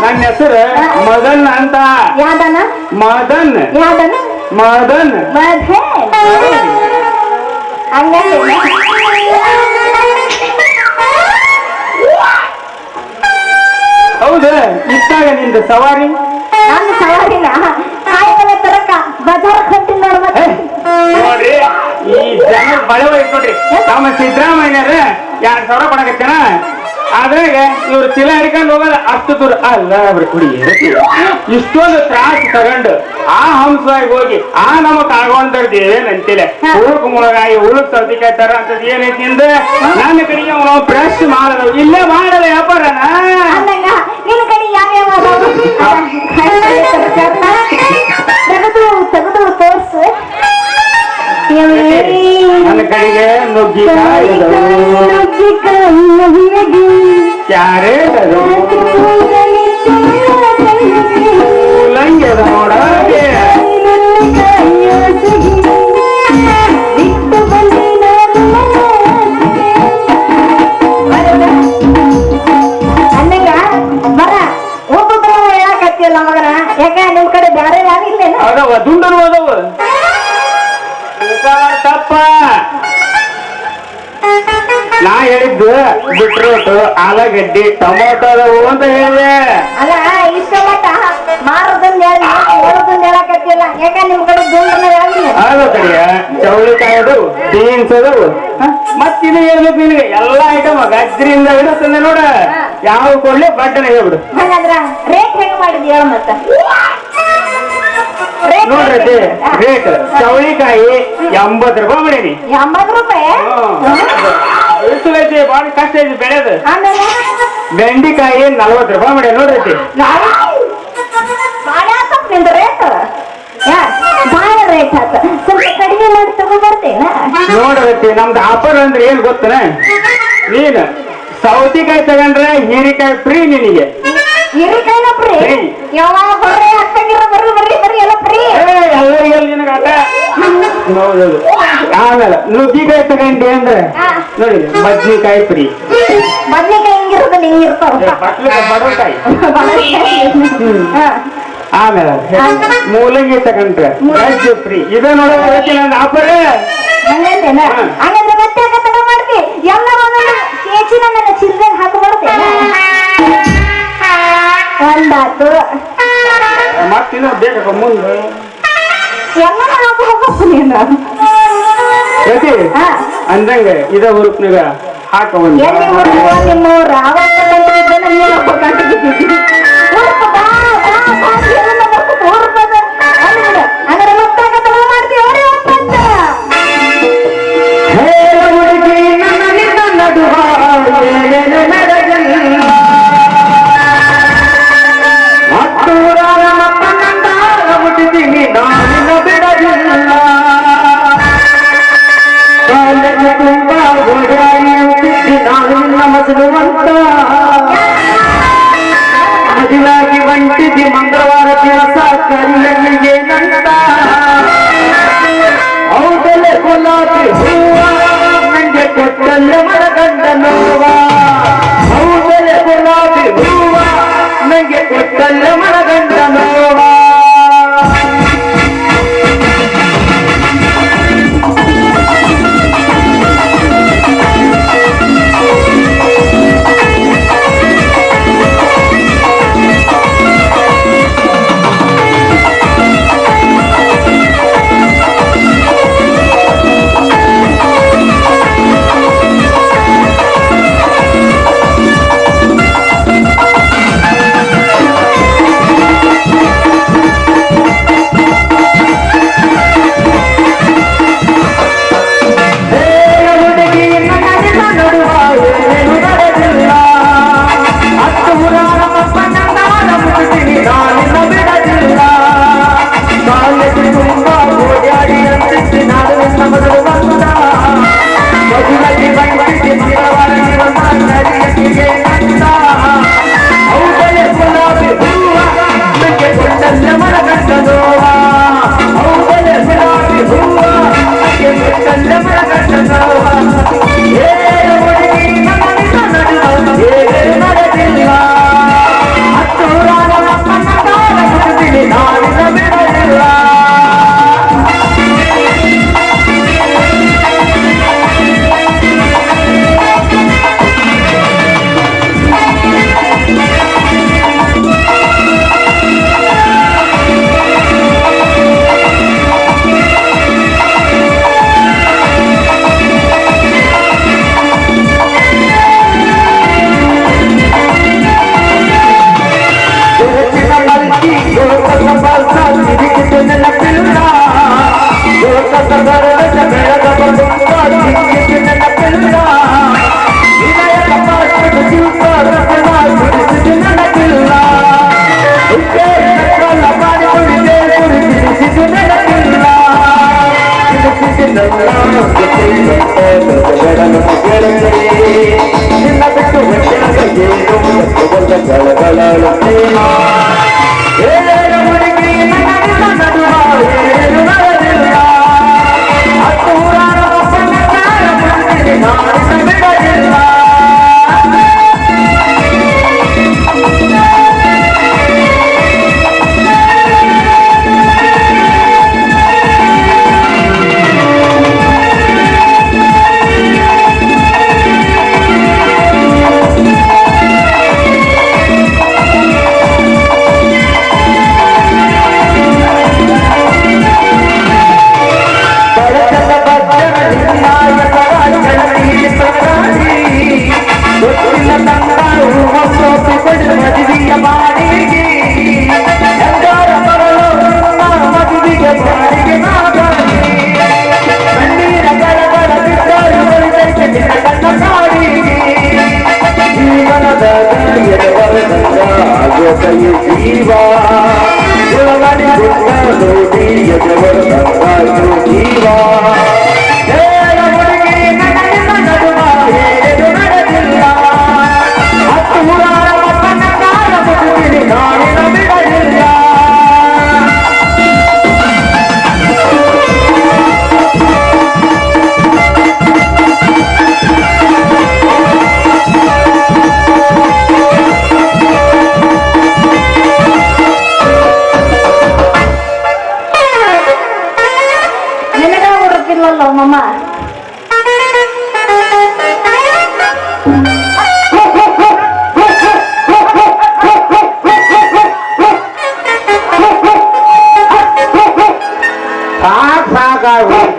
ನನ್ನ ಹೆಸರು ಮದನ್ ಅಂತ ಯಾದನ ಮದನ್ ಯಾದನ ಮದನ್ ಮಧೆ ಹಂಗಂದ್ರೆ ಹೌದು ಇಷ್ಟಾಗ ನಿಂದ ಸವಾರಿ ನಾನು ಸವಾರಿನ ಕಾಯಿಪಲ್ಲೆ ತರಕ ಬಜಾರ್ ಹೊಂಟಿ ನೋಡ್ಬೇಕು ನೋಡ್ರಿ ಈ ಜನ ಬಡವ ಐತ್ ನೋಡ್ರಿ ನಮ್ಮ ಸಿದ್ದರಾಮಯ್ಯರ 2,000 ಕೊಡಕತ್ತೇನ ಅದ್ರಾಗ ಇವ್ರು ಚೀಲ ಹಿಡ್ಕೊಂಡು ಹೋಗಲ್ಲ ಅಷ್ಟು ದೂರ ಅಲ್ಲ ಹುಡುಗಿ ಇಷ್ಟೊಂದು ತ್ರಾಸ ತಗೊಂಡು ಆ ಹಂಸವಾಗಿ ಹೋಗಿ ಆ ನಮಗ್ ಆಗೋಂತದ್ದು ಏನಂತಿಲ್ಲ ಉಳುಕ್ ಮುಳಗಾಯಿ ಉಳುಕ್ ಸೌತಿಕಾಯಿ ತರ ಅಂತದ್ ಏನೈತಿ ನಿಂದ ನನ್ನ ಕಡೆಗೆ ನಾವು ಬ್ರಷ್ ಮಾಡಲ್ಲ ಇಲ್ಲೇ ಮಾಡಲ್ಲ ವ್ಯಾಪಾರನ ಅಂದಂಗ ನಿನ್ನ ಕಡೆ ಯಾವ್ಯಾವ ತೆಗೆದು ತೆಗೆದು ತೋರ್ಸು ನನ್ನ ಕಡೆಗೆ ನುಗ್ಗಿಕಾಯಿ ಕ್ಯಾರೆಟ್ ಮೂಲಂಗಿ ಅದ ನೋಡಾಗೆ ಅನ್ನಂಗ ಬರ ಒಬ್ಬೊಬ್ಬರ ಹೇಳಕತ್ತಿಯಲ್ಲ ಮಗನ ಯಾಕ ನಿಮ್ ಕಡೆ ಬ್ಯಾರೆ ಯಾರಿಲ್ಲೇನ ಅದವ ದುಂಡನು ಅದವ ತಪ್ಪ ನಾ ಹೇಳಿದ್ದು ಬಿಟ್ರೋಟ್ ಆಲೂಗಡ್ಡಿ ಟೊಮೊಟೊ ಅದಾವು ಅಂತ ಹೇಳಿದೆ ಅಲ್ಲ ಇಷ್ಟ ಮಟ್ಟ ಮಾರದನ್ನ ಹೇಳೋದನ್ನ ಹೇಳಕತ್ತಿಯಲ್ಲ ಯಾಕ ನಿಮ್ ಕಡೆ ದುಂಡನ ಯಾರಿಲ್ಲ ಅದು ಕಡೆಯ ಚೌಳಿಕಾಯಿ ಅದಾವು ಬೀನ್ಸ್ ಅದಾವು ಮತ್ ಇದು ಹೇಳ್ಬೇಕು ನಿನಗೆ ಎಲ್ಲಾ ಐಟಮ್ ಗಜ್ರಿಯಿಂದ ಹಿಡಿಸ್ತಂದೆ ನೋಡ ಯಾವ ಕೊಡ್ಲಿ ಬಟ್ಟನೆ ಹೇಳ್ಬಿಡು ಹಾಗಾದ್ರ ರೇಟ್ ಹೆಂಗ್ ಮಾಡಿದ್ವಿ ಹೇಳ ಮತ್ತ ನೋಡ್ರಿ ರೇಟ್ ಚೌಳಿಕಾಯಿ 80 ರೂಪಾಯಿ ಮಾಡೀನಿ 80 ರೂಪಾಯಿ ಐತಿ ಬಾಳ ಕಷ್ಟ ಐತಿ ಬೆಳೆದು ಆಮೇಲೆ ಬೆಂಡಿಕಾಯಿ 40 ರೂಪಾಯಿ ಮಾಡಿ ನೋಡ್ರಿ ಬಾಳ ಆತಪ್ಪ ನಿಂದು ರೇಟ್ ಬಾಳ ರೇಟ್ ಆತ ಸ್ವಲ್ಪ ಕಡಿಮೆ ಮಾಡಿ ತಗೊಂಡ್ಬರ್ತೇನ ನೋಡ್ರಿ ನಮ್ದು ಆಫರ್ ಅಂದ್ರೆ ಏನ್ ಗೊತ್ತನ ನೀನ್ ಸೌತಿಕಾಯಿ ತಗೊಂಡ್ರೆ ಹೀರಿಕಾಯಿ ಫ್ರೀ ನಿನಗೆ ಹಿರಿಕಾಯಿನ ಫ್ರೀ Free. ಯಾವಾಗ ಬರ್ರಿ ಹಾಕ್ತಂಗಿರ ಬರ್ರಿ ಹೌದೌದು. ಆಮೇಲೆ ನುಗ್ಗಿಕಾಯಿ ತಗೊಂಡಿ ಅಂದ್ರೆ ನೋಡಿ ಬದ್ನಿಕಾಯಿ ಫ್ರೀ, ಬದ್ನಿಕಾಯಿ ಹಿಂಗಿರೋದಿಲ್ಲ ಹಿಂಗಿರ್ತಾವ. ಬಡವಕಾಯಿ. ಆಮೇಲೆ ಮೂಲಂಗಿ ತಗೊಂಡ್ರೆ ವೆಜ್ ಫ್ರೀ. ಇದ ನೋಡೋದಕ್ಕೆ ನಾನು ಆಪರೇ ಹಂಗಂತೇನ? ಹಂಗಂದ್ರೆ ಮತ್ತೆ ಯಾಕೆ ತಗೊಂಡ್ ಮಾಡ್ತಿ? ಎಲ್ಲ ಒಂದೊಂದು ಕೇಚಿನ ನನ್ನ ಚಿಲ್ಡ್ರನ್ ಹಾಕಿ ಮಾಡ್ತೇನೆ. ಒಂದಾತು ಮತ್ತಿನ್ನ ಬೇಕಾಗ ಮುಂದೆ ಎಲ್ಲ ಹಾಕಿ ಹೋಗಪ್ಪ ನೀನು. ಪ್ರತಿ ಅಂದಂಗ ಇದ ಹುರುಪ್ನಾಗ ಹಾಕ ಒಂದು ಎಲ್ಲಿ ಹುಡುಗ ನಿಮ್ಮವ್ರ ಅವಾಗ ಕಂಡಿದ್ದೆ ನನಗೆ ಕಂಡಿದ್ದಿದ್ದಿ ಅಂದ್ರೆ ಮತ್ತಾಗ ತಗೊಂಡ್ ಮಾಡ್ತೀವಿ ಅವ್ರೆ ಒಪ್ಪಂದ. ಮದುವಾಗಿ ಬಂಟಿದ್ದಿ ಮಂಗಳವಾರ ದಿವಸ ಕರಿಯಲ್ಲಿಗೆ ನಂದ ಹೌದಲ್ಲೇ ಗುಲಾಬಿ ಹೂವ ನಂಗೆ ಕೊಟ್ಟಲ್ಲ ಮರಗಂಡ ನೋವ ಹೌದಲ್ಲೇ ಗುಲಾಬಿ ಹೂವ ನಂಗೆ ಕೊಟ್ಟಲ್ಲ ಮರಗಂಡ ನೋವ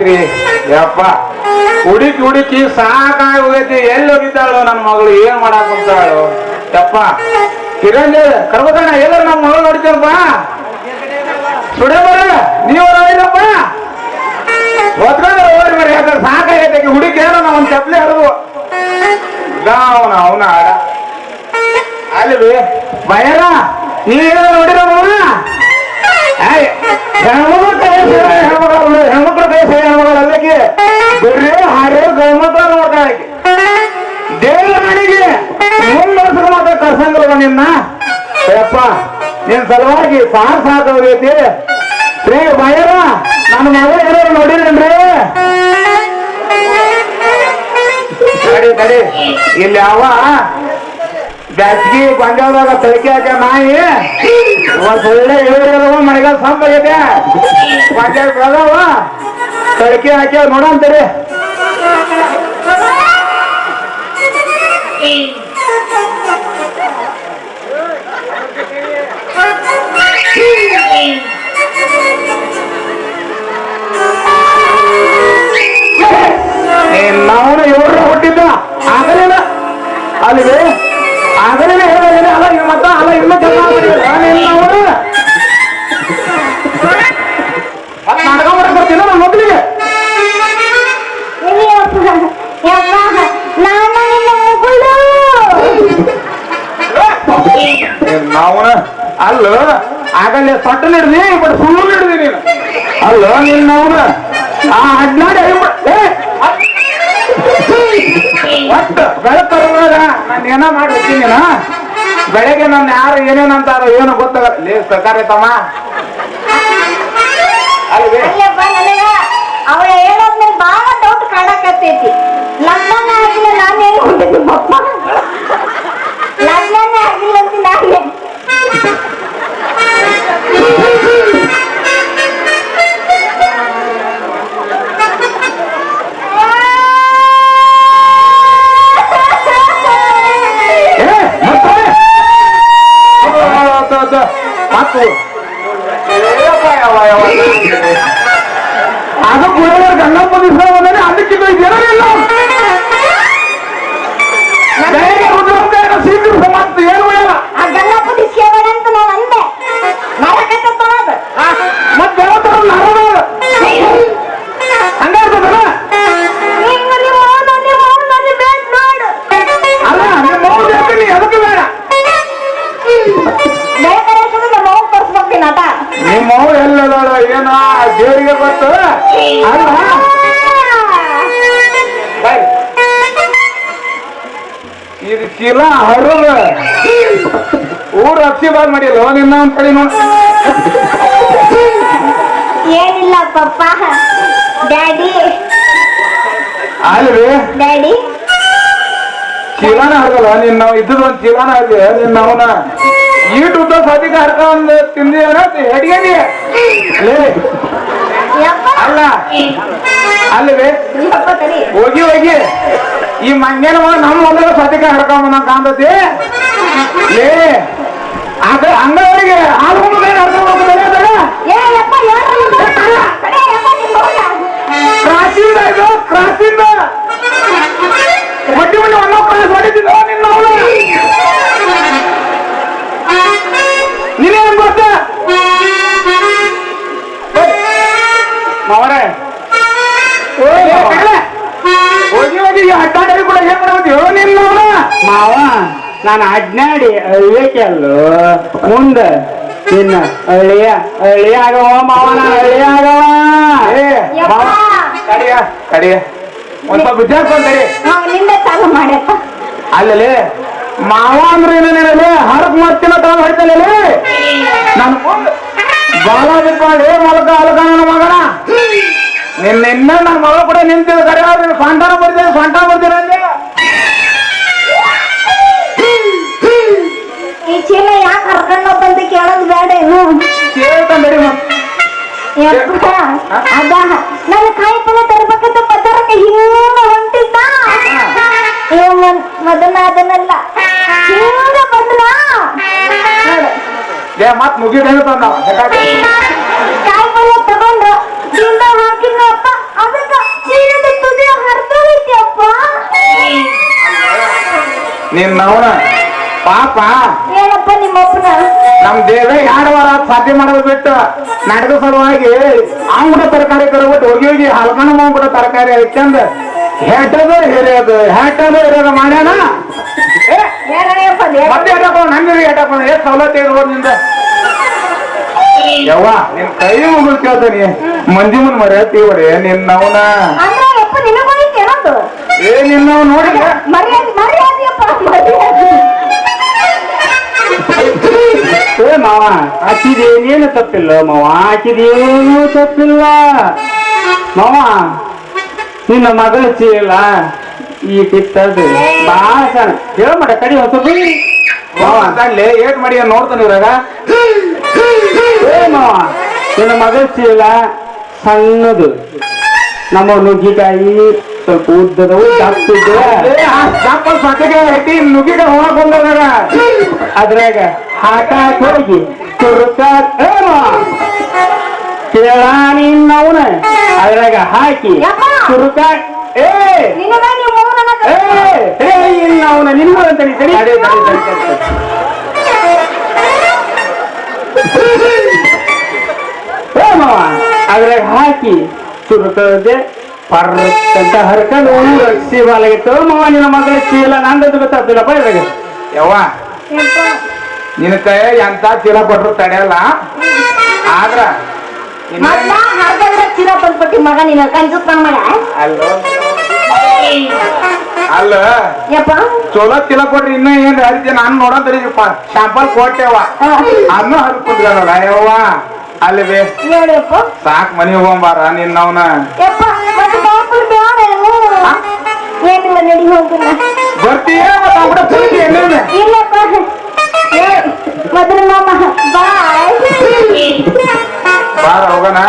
ಐತ್ರಿ ಯಪ್ಪ ಹುಡುಕಿ ಸಾಕಾಗಿ ಹೋಗೈತಿ ಎಲ್ಲಿ ಹೋಗಿದ್ದಾಳು ನನ್ನ ಮಗಳು ಏನ್ ಮಾಡಾಕ್ ಕುಂತಾಳು ಯಪ್ಪ ಕಿರಣ್ ಕರ್ಬಕಣ್ಣ ಎಲ್ಲ ನಮ್ಮ ಮಗಳು ನೋಡ್ತೀನಪ್ಪ ಸುಡೇ ಬರಲ್ಲ ನೀವರ ಇಲ್ಲಪ್ಪ ಹೊತ್ಕೊಂಡ್ರೆ ಹೋಗ್ರಿ ಮರಿ ಯಾಕಂದ್ರೆ ಸಾಕಾಗೈತೆ ಹುಡುಕಿ ಏನೋ ನಾವು ಒಂದು ಚಪ್ಪಲಿ ಹರಿದು ಅವನ ಆಡ ಅಲ್ಲಿ ಭಯರ ನೀವೇನ ನೋಡಿರ ಹೆಣ್ಮಕ್ಳು ಕೈ ಸೇರಿ ಹೆಣ್ಮಗಳು ಅಲ್ಲಕ್ಕೆ ಬರ್ರಿ ಹಾರೇ ಗೌಮಕ್ಳು ನೋಡ್ತಾಳಕ್ಕೆ ದೇವ್ರ ಮನೆಗೆ ಮುಂದರ್ಸ್ಕೊಂಡು ಮಾತ್ರ ಕರ್ಸಂಗಲ್ವ ನಿನ್ನ ಯಪ್ಪ ನಿನ್ ಸಲುವಾಗಿ ಸಾಕಾಗೈತಿ ಶ್ರೀ ಭಯರ ನನ್ನ ಮಗಳು ಏನಾರು ನೋಡಿರೇನ್ರಿ ತಡಿ ಇಲ್ಲಿ ಅವ ಬ್ಯಾಸ್ಗಿ ಗೊಂಜಾಳದಾಗ ತಳಕಿ ಹಾಕ ನಾಯಿ ಒಂದ್ ಒಳ್ಳೆ ಇಳಿದವ ಮನೆಗಾಲ ಸಂಪಾಗೈತೆ ಗೊಂಜಾಳ ಬೆಳದವ ತಳಕಿ ಹಾಕಿ ನೋಡಂತರಿ ನಾವು ಇವ್ರ ಹುಟ್ಟಿದ್ದ ಆಗಲಿಲ್ಲ ಅಲ್ಲಿದೆ ಆಗಲಿಲ್ಲ ಹೇಳಿದ್ರೆ ಅಲ್ಲ ಈಗ ಮತ್ತ ಅಲ್ಲ ಇನ್ನೂ ಚೆನ್ನಾಗಿ ನಾಟಕ ಬರ್ತೀನ ನಮ್ಮ ಮೊದಲಿಗೆ ನಾವನ ಅಲ್ಲ ಆಗಲ್ಲೇ ಸೊಟ್ಟನ್ ಹಿಡ್ದಿ ಬಟ್ ಸುಳ್ಳು ಹಿಡ್ದಿ ನೀನು ಅಲ್ಲ ನೀನ್ ನಾವನ ಆ ಹಡ್ನಾಡಿ ಒಟ್ಟು ಬೆಳಕರುವಾಗ ನಾನು ಏನೋ ಮಾಡ್ಬಿಡ್ತೀನಿ ಬೆಳಗ್ಗೆ ನನ್ನ ಯಾರು ಏನೇನಂತಾರೋ ಏನೋ ಗೊತ್ತಾಗಲ್ಲ ಲೇ ಸರ್ಕಾರ ತಮ್ಮ ಅಲ್ವೇ ಅವಳ ಹೇಳೋದ್ಮೇಲೆ ಬಾಳ ಡೌಟ್ ಕಾಣಕತ್ತೈತಿ ಲಗ್ನ ಆಗಿಲ್ಲ ನಾನೇ ಪಪ್ಪ ಲಗ್ನನೇ ಆಗಿಲ್ಲ ಅಂತ ನಾನೇ ಅದು ಕೂಡ ಗಂಗಪ್ಪ ದಿವಸ ಹೋದರೆ ಅದಕ್ಕೆ ಜನರಿಲ್ಲ ಶೀಘ್ರ ಸಮಾಪ್ತ ಏನು ಬೇಡ ಆ ಗಂಗಪ್ಪ ಸೇವನೆ ಅಂತ ನಾನು ಅಂದೆ ಮಾಡಕತ್ತದ ಮತ್ತೆ ಯಾವತ್ತರ ನರದ ಹಂಗಾರ್ತದಲ್ಲ ಅಲ್ಲ ನಿಮ್ಮ ಮೌನ ಯಾಕೆ ಅದಕ್ಕೆ ಬೇಡ ನಿಮ್ಮ ಮೌ ಎಲ್ಲದಾಳ ಏನ ದೇವರಿಗೆ ಗೊತ್ತು ಅಲ್ಲ ಇದು ಚೀಲ ಹರದ ಊರು ಅಕ್ಷಿಬಾದ್ ಮಾಡಿಲ್ಲ ನಿನ್ನ ಒಂದ್ ಕಡೆ ನೋಡ್ ಏನಿಲ್ಲ ಪಪ್ಪ ಡ್ಯಾಡಿ ಅಲ್ರಿ ಡ್ಯಾಡಿ ಚೀಲಾನ ಹರದಲ್ಲ ನಿನ್ನ ಇದ್ದದ ಒಂದ್ ಚೀಲಾನ ಹರ್ದಿ ನಿನ್ನ ಅವನ ಈಟ್ ಉದ್ದ ಸತಿಗೆ ಹರ್ಕೊಂಡ್ ತಿಂದಿ ಹೆಡ್ಗೇನಿ ಲೇ ಅಲ್ಲ ಅಲ್ವೇ ಹೋಗಿ ಈ ಮಂಗೇನ ನಮ್ಮ ಹೊಲದ ಸತಿಗೆ ಹರ್ಕೊಂಬ ಕಾಣ್ತತಿ ಲೇ ಅದ ಹಂಗವರಿಗೆ ಹಾಲು ಹರ್ಕೊಂಡ್ ಹೋಗ್ತಾರೆ ಕ್ರಾಸಿಂದ ಇದು ಕ್ರಾಸಿಂದ ಮಟ್ಟಿ ಮಣ್ಣು ಅನ್ನೋ ಕಡೆ ಹೊಡಿತಿದ್ದ ನಿನ್ನ ಅವಳು ನೀನೇನ್ ಗೊತ್ತ ಮಾವರೇ ಹೋಗಿ ಅಡ್ಡಾಡಿ ಕೂಡ ಏನ್ ಮಾಡ್ತೀವೋ ನಿನ್ನ ಮಾವ ನಾನು ಅಡ್ನಾಡಿ ಅಳ್ಬೇಕೆ ಅಲ್ಲೋ ಮುಂದ ಇನ್ನ ಅಳಿಯ ಆಗವ ಮಾವನ ಅಳಿಯ ಆಗವ ಕಡಿಯ ಒಂದ್ ಸ್ವಲ್ಪ ವಿಚಾರ ಬಂದರಿ ನಿಂದ ಚಾಲು ಮಾಡ್ಯಪ್ಪ ಅಲ್ಲೇ ಮಾವ ಅಂದ್ರೆ ಏನೇನೇ ಹರಕ್ ಮಾಡ್ತೀನ ತಗೊಂಡ್ ಹೊಡಿತಲೇ ನಾನು ಬಾಲಾಜಿ ಪಾಡಿ ಮೊಲಕ ಅಲಕ ನನ್ನ ಮಗನ ನಿನ್ನ ನನ್ನ ಮಗ ಕೂಡ ನಿಂತಿದ್ದ ಕರೆ ಸ್ವಂಟಾನ ಬರ್ತೀನಿ ಅಲ್ಲಿ ಈ ಚೀಲ ಯಾಕೆ ಹರ್ಕೊಂಡಪ್ಪ ಅಂತ ಕೇಳೋದು ಬೇಡ ಏನು ಕೇಳ್ತಂದರಿ ಯಪ್ಪ ಅದ ನನ್ನ ಕಾಯಿ ಪಲ್ಯ ತರ್ಬೇಕಂತ ಪದಾರಕ್ಕೆ ಹಿಂಗ ಹೊಂಟಿದ್ದ ಮೊದಲ ಅದನ್ನಲ್ಲ ಹಿಂಗ ಬಂದ್ನ ನೋಡು ಮತ್ ಮುಗಿದ ಕಾಯಿ ಪಲ್ಯ ತಗೊಂಡು ಚೀಲ ಹಾಕಿದ್ನಪ್ಪ ಅದು ನಿನ್ನ ಅವನ ಪಾಪ ಏನಪ್ಪ ನಿಮ್ಮಪ್ಪನ ನಮ್ ದೇವೇ 2 ವಾರ ಸಾಧ್ಯ ಮಾಡೋದು ಬಿಟ್ಟು ನಡೆದ ಸಲುವಾಗಿ ಕೂಡ ತರಕಾರಿ ತರಬಿಟ್ಟು ಹೋಗಿ ಹಲ್ಕನ ಕೂಡ ತರಕಾರಿ ಐತಂದ ಹೆಟ್ಟದು ಹಿರಿಯೋದು ಮಾಡ್ಯಾನ ಏನಪ್ಪ ಮತ್ತೆ ಹೆಟ್ಟಕೊಂಡು ನಂಗೆ ಹೆಟ್ಟಕೊಂಡು ಎಷ್ಟು ಸವಲತ್ತು ಇದೆ ನಿಂದ ಯವ್ವ ನಿನ್ ಕೈ ಮುಗಿದು ಕೇಳ್ತಾನಿ ಮಂದಿ ಮುಂದ್ ಮರ್ಯಾತೀವ್ರಿ ನಿನ್ನವನ ಅಂದ್ರೆ ಅಪ್ಪ ನಿನಗೋಯ್ತು ಏನದು ನಿನ್ನವ್ ನೋಡಿ ಮರ್ಯಾದೆಯಪ್ಪ ಮರ್ಯಾದೆ ಏ ಮಾವ ಹಾಕಿದೇನೇನು ತಪ್ಪಿಲ್ಲ ಮಾವ ಹಾಕಿದೇನು ತಪ್ಪಿಲ್ಲ ಮಾವ ನಿನ್ನ ಮಗಳ ಚೀಲ ಈ ಕಿತ್ತದು ಬಾಳ ಸಣ್ಣ ಹೇಳ ಮಾಡ ಕಡಿ ಹೊಸ ಅಂತಲ್ಲಿ ಏಟ್ ಮಾಡಿ ನೋಡ್ತಾನೆ ಇವ್ರಾಗ ಏ ಮಾವ ನಿನ್ನ ಮಗಳ ಚೀಲ ಸಣ್ಣದು ನಮ್ಮ ನುಗ್ಗಿಕಾಯಿ ಸ್ವಲ್ಪ ಉದ್ದದವು ದಪ್ಪಿದ್ದೆ ಜಾಪಲ್ ಸತಿಗೆ ಹೆಟ್ಟಿ ನುಗ್ಗಿಗೆ ಹೋಗಕ್ ಬಂದಾಗ ಅದ್ರಾಗ ಹಾಕಾಕ್ ಹೋಗಿ ತುರ್ಕ ಕೇಳ ನಿನ್ನವನ ಅದ್ರಾಗ ಹಾಕಿ ಯಪ್ಪ! ತುರ್ಕ ಏ ನಿನಗ ನೀವು ಮೌನ ನಿನ್ನವನ ನಿನ್ನ ಅಂತ ತಡಿ ಏ ಮಾವ ಅದ್ರಾಗ ಹಾಕಿ ತುರ್ಕದೆ ಪರ್ಕಂತ ಹರ್ಕೊಂಡು ರಕ್ಷಿ ಬಾಲಾಗಿತ್ತು ಮಾವ ನಿನ್ನ ಮಗಳ ಚೀಲ ನಂದದ್ದು ಗೊತ್ತಾಗ್ತಿಲ್ಲಪ್ಪ ಇದ್ರಾಗ ಯವ್ವ ನಿನ್ನ ಕೈ ಎಂತ ಚೀಲ ಕೊಟ್ರು ತಡೆಯಲ್ಲ ಆದ್ರ ಮತ್ತ ಹರ್ಗಂದ್ರ ಚಿರ ಬಂದ್ಬಿಟ್ಟಿ ಮಗ ನೀನು ಕನ್ಸುತ್ತ ಮಗ ಅಲ್ಲೋ ಅಲ್ಲ ಯಪ್ಪ ಚಲೋ ಚೀಲ ಕೊಟ್ರಿ ಇನ್ನ ಏನ್ ಹರಿದ ನಾನು ನೋಡೋದ್ರಿಪ್ಪ ಶಾಂಪಲ್ ಕೊಟ್ಟೆವ ಅದನ್ನು ಹರ್ಕೊಂಡ್ರಲ್ಲ ಯವ್ವ ಅಲ್ಲಿ ಬೇ ಹೇಳಪ್ಪ ಸಾಕ್ ಮನಿ ಹೋಗ್ಬಾರ ನಿನ್ನವನ ಯಪ್ಪ ಮತ್ತೆ ಬಾಪುಲ್ ಬೇಡ ಏನಿಲ್ಲ ನಡಿ ಹೋಗುಣ ಬರ್ತೀಯ ಮತ್ತ ಅವ್ರ ಪುಳಿಗೆ ಎಲ್ಲಿದೆ ಇಲ್ಲಪ್ಪ ಮೊದಲು ಮಾಮ ಬಾಯ್ ಬಾರ ಹೋಗೋಣ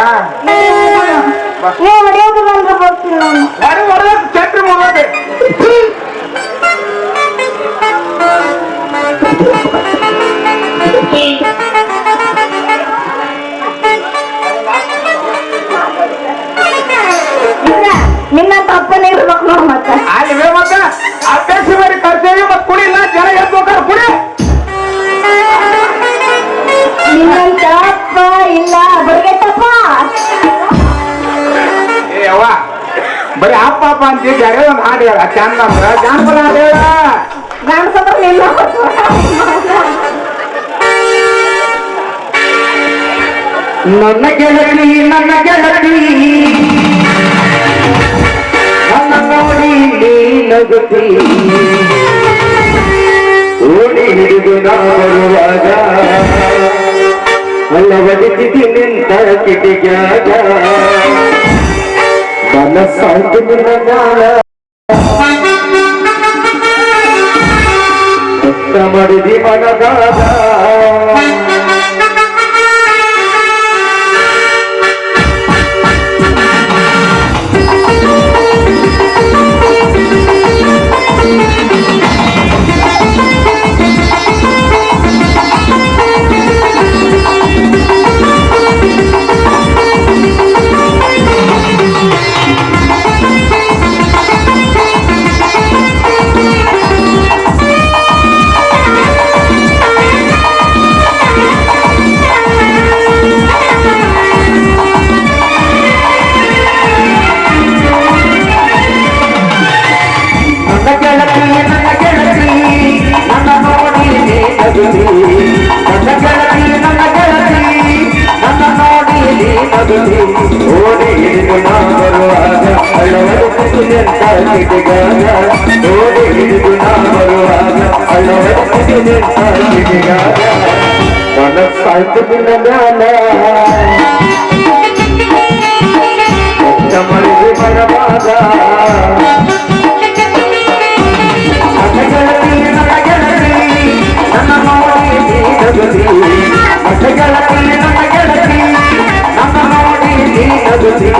ನೀವು ಹೊಡೆಯೋದು ಬಂದ್ರೆ ಬರ್ತೀನಿ ನಾನು ಯಾರು ಹೊಡೆದ ಛತ್ರಿ ಮುಗೋದೆ ನಿನ್ನಂತ ಅಪ್ಪನೇ ಇರ್ಬೇಕು ನೋಡು ಮತ್ತೆ ಅಲ್ಲಿ ಮತ್ತೆ ಅಭ್ಯಾಸ ಮಾಡಿ ಕರ್ತೇವೆ ಮತ್ತೆ ಕುಡಿಲ್ಲ ಜನ ಎದ್ಬೇಕಾರೆ ಕುಡಿ ನಿನ್ನಂತ ಅಪ್ಪ ಇಲ್ಲ ಬರ್ಗೆಟ್ಟಪ್ಪ ಏ ಅವ್ವ ಬರೀ ಅಪ್ಪ ಅಪ್ಪ ಅಂತ ಬೇರೆ ಒಂದು ಹಾಡು ಹೇಳ ಚಂದ ಅಂದ್ರ ಜಾನಪದ ಹಾಡು ಹೇಳ ಗಂಡಸಂದ್ರೆ ನಿನ್ನ ನನ್ನ ಗೆಳತಿ ನನ್ನ ನೋಡಿ ನಗುತ್ತಿ ಓಡಿ ಹಿಡಿದು ನಾ ಬರುವಾಗ ಅಲ್ಲವಡಿಸಿ ನಿಂತ ಕಿಟಿಗ್ಯಾಗ ಮನಸ್ಸಾಯ್ತು ನಿನ್ನ ಗಾಳ ಮಾಡಿದಿ ಮನಗಾದ ಓಡಿ ಹಿಡಿದು ನಾ ಬರುವಾಗ ಅಳವಡಿಸಿತು ನಿಂತ ಕಿಟಿಗಾಗ ಓಡಿ ಹಿಡಿದು ನಾ ಬರುವಾಗ ಅಳವಡಿಸಿತು ನಿಂತ ಕಿಟಿಗಾಗ ಮನಸ್ಸಾಯ್ತು ನಿನ್ನ ಗಾನ ಮಳಿಗೆ ಬರಬಾಗ ನನ್ನ ಗೆಳತಿ ನನ್ನ ನೋಡಿ ನಗುತ್ತಿ ನನ್ನ ಗೆಳತಿ ನನ್ನ ನೋಡಿ ನಗುತ್ತಿ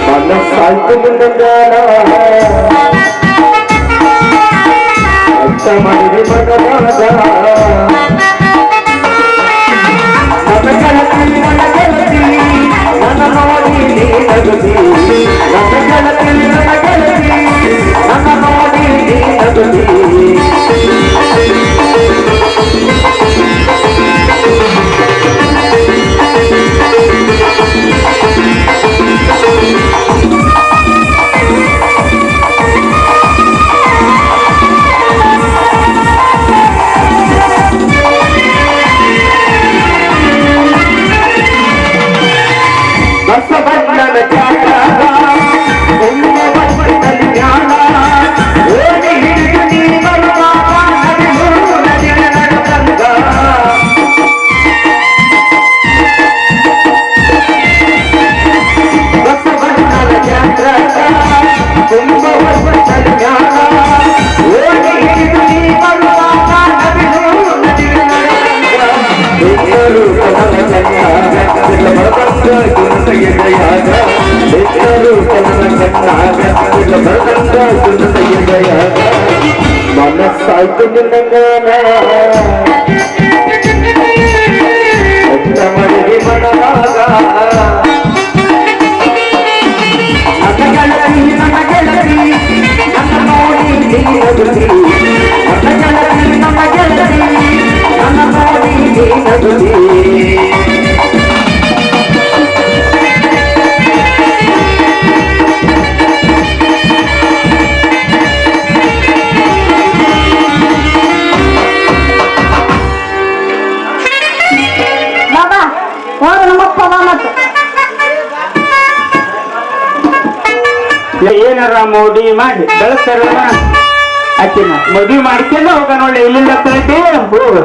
ಮನಸ್ಸಾಯ್ತು ಮುಂದಂಗಾನ ಅರ್ಥ ಮಾಡಿರಿ ಮಗನಾದ ನನ್ನ ಗೆಳತಿ ನನ್ನ ಗೆಳತಿ ನನ್ನ ನೋಡಿ ನೀ ನಗುತ್ತಿ ನನ್ನ ಗೆಳತಿ ನನ್ನ ಗೆಳತಿ ನನ್ನ ನೋಡಿ ನೀ ನಗುತ್ತಿ ಬಸವಣ್ಣನ ತ್ಯಾಗ ಬಸವಣ್ಣನ ಜ್ಞಾನ ಓಡಿ ಹಿಡಿದು ನೀ ಬರುವಾಗ ನದಿಗಳು ನದಿಗಳ ನಡುಗಂಗ ಬಸವಣ್ಣನ ತ್ಯಾಗ ಬಸವಣ್ಣನ ಜ್ಞಾನ ಓಡಿ ಹಿಡಿದು ನೀ ಬರುವಾಗ ನದಿಗಳು ನದಿಗಳ ನಡುಗಂಗ ಎಲ್ಲರೂ ಮನಸ್ಸಾಯ್ತು ನಿನ್ನಂಗಾನ ಮಾಡಿರಿ ಮನದಾಗ ನನ್ನ ಗೆಳತಿ ನನ್ನ ಗೆಳತಿ ನನ್ನ ನೋಡಿ ನೀ ನಗುತ್ತಿ ನನ್ನ ಗೆಳತಿ ನನ್ನ ಗೆಳತಿ ನನ್ನ ನೋಡಿ ನೀ ನಗುತ್ತಿ ಬಾಬಾ ಹೋಗ ನಮ್ಮಪ್ಪ ಬಾ ಮತ್ತೆ ಏನಾರ ಮೋಡಿ ಮಾಡಿ ಬೆಳೆಸ್ತಾರಲ್ಲ ಆಕಿನ ಮದುವೆ ಮಾಡ್ಕೊಂಡು ಹೋಗ ನೋಡಿ ಇಲ್ಲಿಂದ ಹತ್ತೈತಿ ಹೋಗ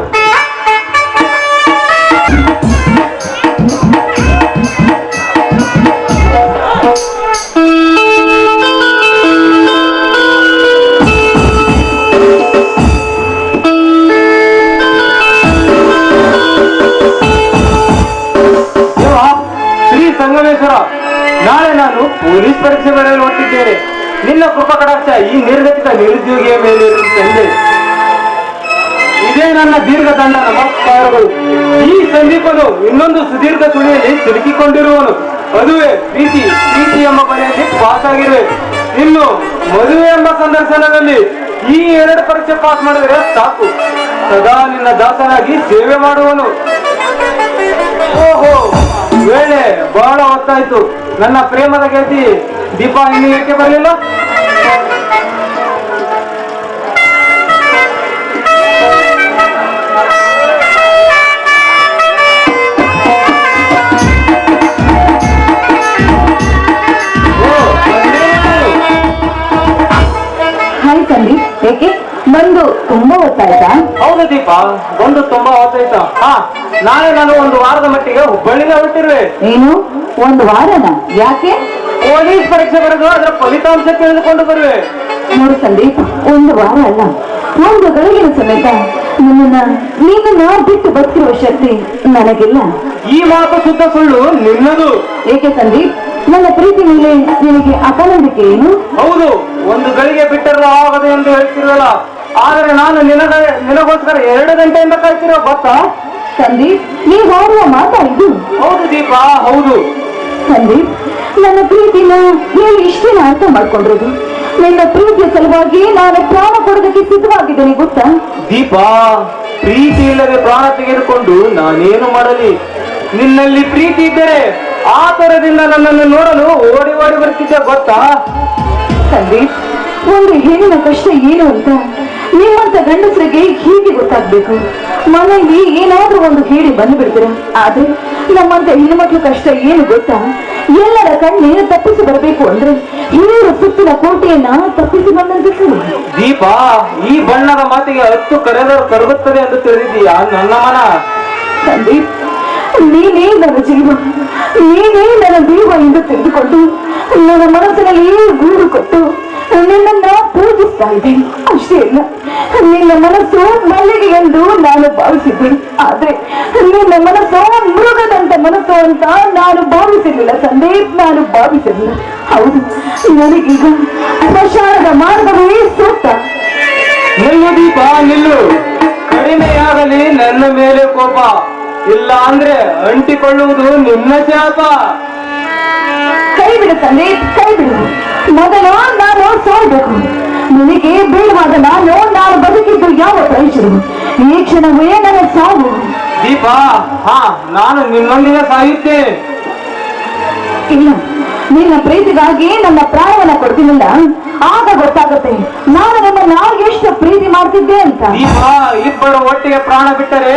ಶ್ರೀ ಸಂಗಮೇಶ್ವರ, ನಾಳೆ ನಾನು ಪೊಲೀಸ್ ಪರೀಕ್ಷೆ ಬರೆಯಲು ಹೊರಟಿದ್ದೇನೆ. ನಿನ್ನ ಕೃಪಾ ಕಟಾಕ್ಷ ಈ ನಿರ್ಗತಿಕ ನಿರುದ್ಯೋಗಿಯ ಮೇಲೆ ಇರುತ್ತಂದೆ. ಇದೇ ನನ್ನ ದೀರ್ಘದಂಡ ನಮಸ್ಕಾರಗಳು. ಈ ಸಂದೀಪನು ಇನ್ನೊಂದು ಸುದೀರ್ಘ ಸುಳಿಯಲ್ಲಿ ಸಿಲುಕಿಕೊಂಡಿರುವನು. ಅದುವೇ ಪ್ರೀತಿ. ಪ್ರೀತಿ ಎಂಬ ಕೊನೆಯಲ್ಲಿ ಪಾಸ್ ಆಗಿರುವೆ. ಇನ್ನು ಮದುವೆ ಎಂಬ ಸಂದರ್ಶನದಲ್ಲಿ ಈ 2 ಪರೀಕ್ಷೆ ಪಾಸ್ ಮಾಡಿದರೆ ಸಾಕು. ಸದಾ ನಿನ್ನ ದಾಸನಾಗಿ ಸೇವೆ ಮಾಡುವನು. ಓಹೋ, ವೇಳೆ ಬಹಳ ಹೊತ್ತಾಯ್ತು. ನನ್ನ ಪ್ರೇಮದ ಗೆಳತಿ ದೀಪಾ ಇನ್ನು ಏಕೆ ಬರಲಿಲ್ಲ? ಹಾಯ್ ಸಂದೀಪ್, ಏಕೆ ಬಂದು ತುಂಬಾ ಹೊತ್ತಾಯ್ತಾ? ಹೌದು ದೀಪಾ, ಬಂದು ತುಂಬಾ ಹೊತ್ತಾಯ್ತಾ. ನಾಳೆ ನಾನು ಒಂದು ವಾರದ ಮಟ್ಟಿಗೆ ಹುಬ್ಬಳ್ಳಿಗೆ ಹೊರಟಿರುವೆ. ಏನು, ಒಂದು ವಾರನ? ಯಾಕೆ? ಪೊಲೀಸ್ ಪರೀಕ್ಷೆ ಬರೆದು ಅದರ ಫಲಿತಾಂಶ ತಿಳಿದುಕೊಂಡು ಬರುವೆ. ನೋಡು ಸಂದೀಪ್, ಒಂದು ವಾರ ಅಲ್ಲ, ಒಂದು ಗಳಿಗೆಯ ಸಮೇತ ನಿನ್ನನ್ನ ಬಿಟ್ಟು ಬದುಕಿರುವ ಶಕ್ತಿ ನನಗಿಲ್ಲ. ಈ ಮಾತು ಶುದ್ಧ ಸುಳ್ಳು ನಿನ್ನದು. ಏಕೆ ಸಂದೀಪ್, ನನ್ನ ಪ್ರೀತಿ ಮೇಲೆ ನಿನಗೆ ಅಪನಂಬಿಕೆ ಏನು? ಹೌದು, ಒಂದು ಗಳಿಗೆ ಬಿಟ್ಟರೂ ಆಗದು ಎಂದು ಹೇಳ್ತಿರಲ್ಲ. ಆದರೆ ನಾನು ನಿನಗೋಸ್ಕರ 2 ಗಂಟೆಯಿಂದ ಕಾಯ್ತಿರೋ ಗೊತ್ತಾ? ಸಂದೀಪ್, ನೀವು ಆಡುವ ಮಾತಾ ಇದು? ಹೌದು ದೀಪಾ, ಹೌದು. ಸಂದೀಪ್, ನನ್ನ ಪ್ರೀತಿನ ನೀವು ಇಷ್ಟೇನ ಅರ್ಥ ಮಾಡ್ಕೊಂಡಿರೋದು? ನಿನ್ನ ಪ್ರೀತಿಯ ಸಲುವಾಗಿ ನಾನು ಪ್ರಾಣ ಕೊಡೋದಕ್ಕೆ ಸಿದ್ಧವಾಗಿದ್ದೇನೆ ಗೊತ್ತಾ? ದೀಪಾ, ಪ್ರೀತಿ ಇಲ್ಲದೆ ಪ್ರಾಣ ತೆಗೆದುಕೊಂಡು ನಾನೇನು ಮಾಡಲಿ? ನಿನ್ನಲ್ಲಿ ಪ್ರೀತಿ ಇದ್ದರೆ ಆತರದಿಂದ ನನ್ನನ್ನು ನೋಡಲು ಓಡಿ ಓಡಿ ಬರ್ತಿದ್ದೆ ಗೊತ್ತಾ? ಸಂದೀಪ್, ಒಂದು ಹೆಣ್ಣಿನ ಕಷ್ಟ ಏನು ಅಂತ ನಿಮ್ಮಂತ ಗಂಡಸರಿಗೆ ಹೀಗೆ ಗೊತ್ತಾಗ್ಬೇಕು. ಮನೆಯಲ್ಲಿ ಏನಾದ್ರೂ ಒಂದು ಹೇಳಿ ಬಂದು ಬಿಡ್ತೀರ. ಆದ್ರೆ ನಮ್ಮಂತ ಹೆಣ್ಮಕ್ಳ ಕಷ್ಟ ಏನು ಗೊತ್ತಾ? ಎಲ್ಲರ ಕಣ್ಣೀರು ತಪ್ಪಿಸಿ ಬರಬೇಕು ಅಂದ್ರೆ ಹಿರಿಯರ ಸುತ್ತಿನ ಕೋಟೆಯನ್ನ ತಪ್ಪಿಸಿ ಬಂದಂತೆ ಸರಿ. ದೀಪಾ, ಈ ಬಣ್ಣದ ಮಾತಿಗೆ 10 ಕರೆದರೂ ಕರಗುತ್ತದೆ ಎಂದು ತಿಳಿದಿದ್ದೀಯಾ ನನ್ನ ಮನ? ಸಂದೀಪ್, ನೀನೇ ನನ್ನ ಜೀವ, ನೀನೇ ನನ್ನ ಜೀವ ಎಂದು ತಿಳಿದುಕೊಂಡು ನನ್ನ ಮನಸ್ಸಿನಲ್ಲಿ ಗೂಡು ಕೊಟ್ಟು ನಿನ್ನನ್ನ ಪೂಜಿಸ್ತಾ ಆಗ್ತಾ ಇದೆ. ಅಷ್ಟೇ ಇಲ್ಲ, ನಿನ್ನ ಮನಸ್ಸು ಮಲ್ಲಿಗೆ ಎಂದು ನಾನು ಭಾವಿಸಿದ್ದೆ. ಆದ್ರೆ ನಿನ್ನ ಮನಸ್ಸು ಮೃಗದಂತ ಮನಸ್ಸು ಅಂತ ನಾನು ಭಾವಿಸಿರ್ಲಿಲ್ಲ ಸಂದೀಪ್, ನಾನು ಭಾವಿಸಿರ್ಲಿಲ್ಲ. ಹೌದು, ನನಗೀಗ ಸ್ಮಶಾನದ ಮಾರ್ಗವೇ ಸೂಕ್ತ. ನಿಲ್ಲು ದೀಪ, ನಿಲ್ಲು. ಕಡಿಮೆಯಾಗಲಿ ನನ್ನ ಮೇಲೆ ಕೋಪ, ಇಲ್ಲ ಅಂದ್ರೆ ಅಂಟಿಕೊಳ್ಳುವುದು ನಿನ್ನ ಶಾಪ. ಕೈ ಬಿಡು ಸಂದೀಪ್, ಕೈ ಬಿಡು. ಮೊದಲು ನಾನು ಸಾಯ್ಬೇಕು. ನಿನಗೆ ಬೇಡವಾದ ನಾನು ಬದುಕಿದ್ದು ಯಾವ ಪ್ರಯೋಜನ? ಈ ಕ್ಷಣವೇ ನನ್ನ ಸಾವು. ದೀಪ, ನಾನು ನಿನ್ನೊಂದಿಗೆ ಸಾಯುತ್ತೇನೆ. ಇಲ್ಲ, ನಿನ್ನ ಪ್ರೀತಿಗಾಗಿ ನನ್ನ ಪ್ರಾಣವನ್ನ ಕೊಡ್ತೀನಿಲ್ಲ. ಆಗ ಗೊತ್ತಾಗುತ್ತೆ ನಾನು ನಮ್ಮನ್ನ ಎಷ್ಟು ಪ್ರೀತಿ ಮಾಡ್ತಿದ್ದೆ ಅಂತ. ದೀಪ, ಇಬ್ಬರು ಒಟ್ಟಿಗೆ ಪ್ರಾಣ ಬಿಟ್ಟರೆ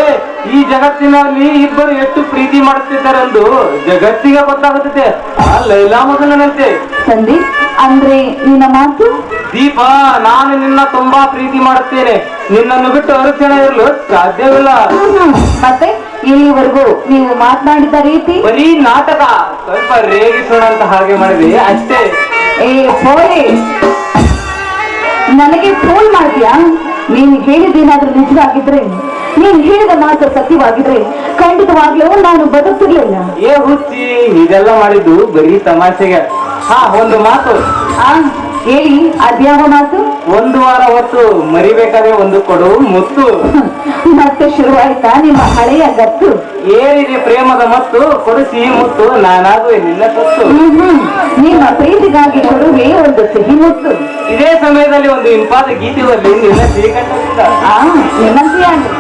ಈ ಜಗತ್ತಿನಲ್ಲಿ ಇಬ್ಬರು ಎಷ್ಟು ಪ್ರೀತಿ ಮಾಡುತ್ತಿದ್ದಾರೆಂದು ಜಗತ್ತಿಗೆ ಗೊತ್ತಾಗುತ್ತದೆ. ಆ ಲೈಲಾ ಮಗನಂತೆ. ಸಂದೀಪ್, ಅಂದ್ರೆ ನಿನ್ನ ಮಾತು? ದೀಪ, ನಾನು ನಿನ್ನ ತುಂಬಾ ಪ್ರೀತಿ ಮಾಡುತ್ತೇನೆ. ನಿನ್ನನ್ನು ಬಿಟ್ಟು ಅರಕ್ಷಣ ಇರಲು ಸಾಧ್ಯವಿಲ್ಲ. ಮತ್ತೆ ಇಲ್ಲಿವರೆಗೂ ನೀವು ಮಾತನಾಡಿದ ರೀತಿ ಬರೀ ನಾಟಕ, ಸ್ವಲ್ಪ ರೇಗಿಸೋಣ ಅಂತ ಹಾಗೆ ಮಾಡಿದೆ ಅಷ್ಟೇ. ಏ ಪೋಲಿ, ನನಗೆ ಫೋನ್ ಮಾಡ್ತೀಯಾ? ನೀನು ಹೇಳಿದ್ದೇನಾದ್ರೂ ನಿಜವಾಗಿದ್ರೆ, ನೀನು ಹೇಳಿದ ಮಾತು ಸತ್ಯವಾಗಿದ್ರೆ ಖಂಡಿತವಾಗ್ಲೂ ನಾನು ಬದುಕ್ತಿರ್ಲಿಲ್ಲ. ಏ ಹುಚ್ಚಿ, ಇದೆಲ್ಲ ಮಾಡಿದ್ದು ಬರೀ ತಮಾಷೆಗೆ. ಒಂದು ಮಾತು. ಹೇಳಿ, ಅದ್ಯಾವ ಮಾತು? ಒಂದು ವಾರ ಹೊತ್ತು ಮರಿಬೇಕಾದ್ರೆ ಒಂದು ಕೊಡು ಮುತ್ತು. ಮತ್ತೆ ಶುರುವಾಯ್ತಾ ನಿಮ್ಮ ಹಳೆಯ ಗತ್ತು? ಏನಿದೆ ಪ್ರೇಮದ ಮತ್ತು ಕೊಡಿಸಿ ಮುತ್ತು, ನಾನಾಗುವೆ ನಿನ್ನ ಸತ್ತು. ನಿಮ್ಮ ಪ್ರೀತಿಗಾಗಿ ಕೊಡುವೆ ಒಂದು ಸಿಹಿ ಮುತ್ತು. ಇದೇ ಸಮಯದಲ್ಲಿ ಒಂದು ಇಂಪಾದ ಗೀತೆ ಬರಲಿ ನಿನ್ನ ಶ್ರೀಕಂಠದಿಂದ. ನಿಮ್ಮಂತೆಯಾಗಿ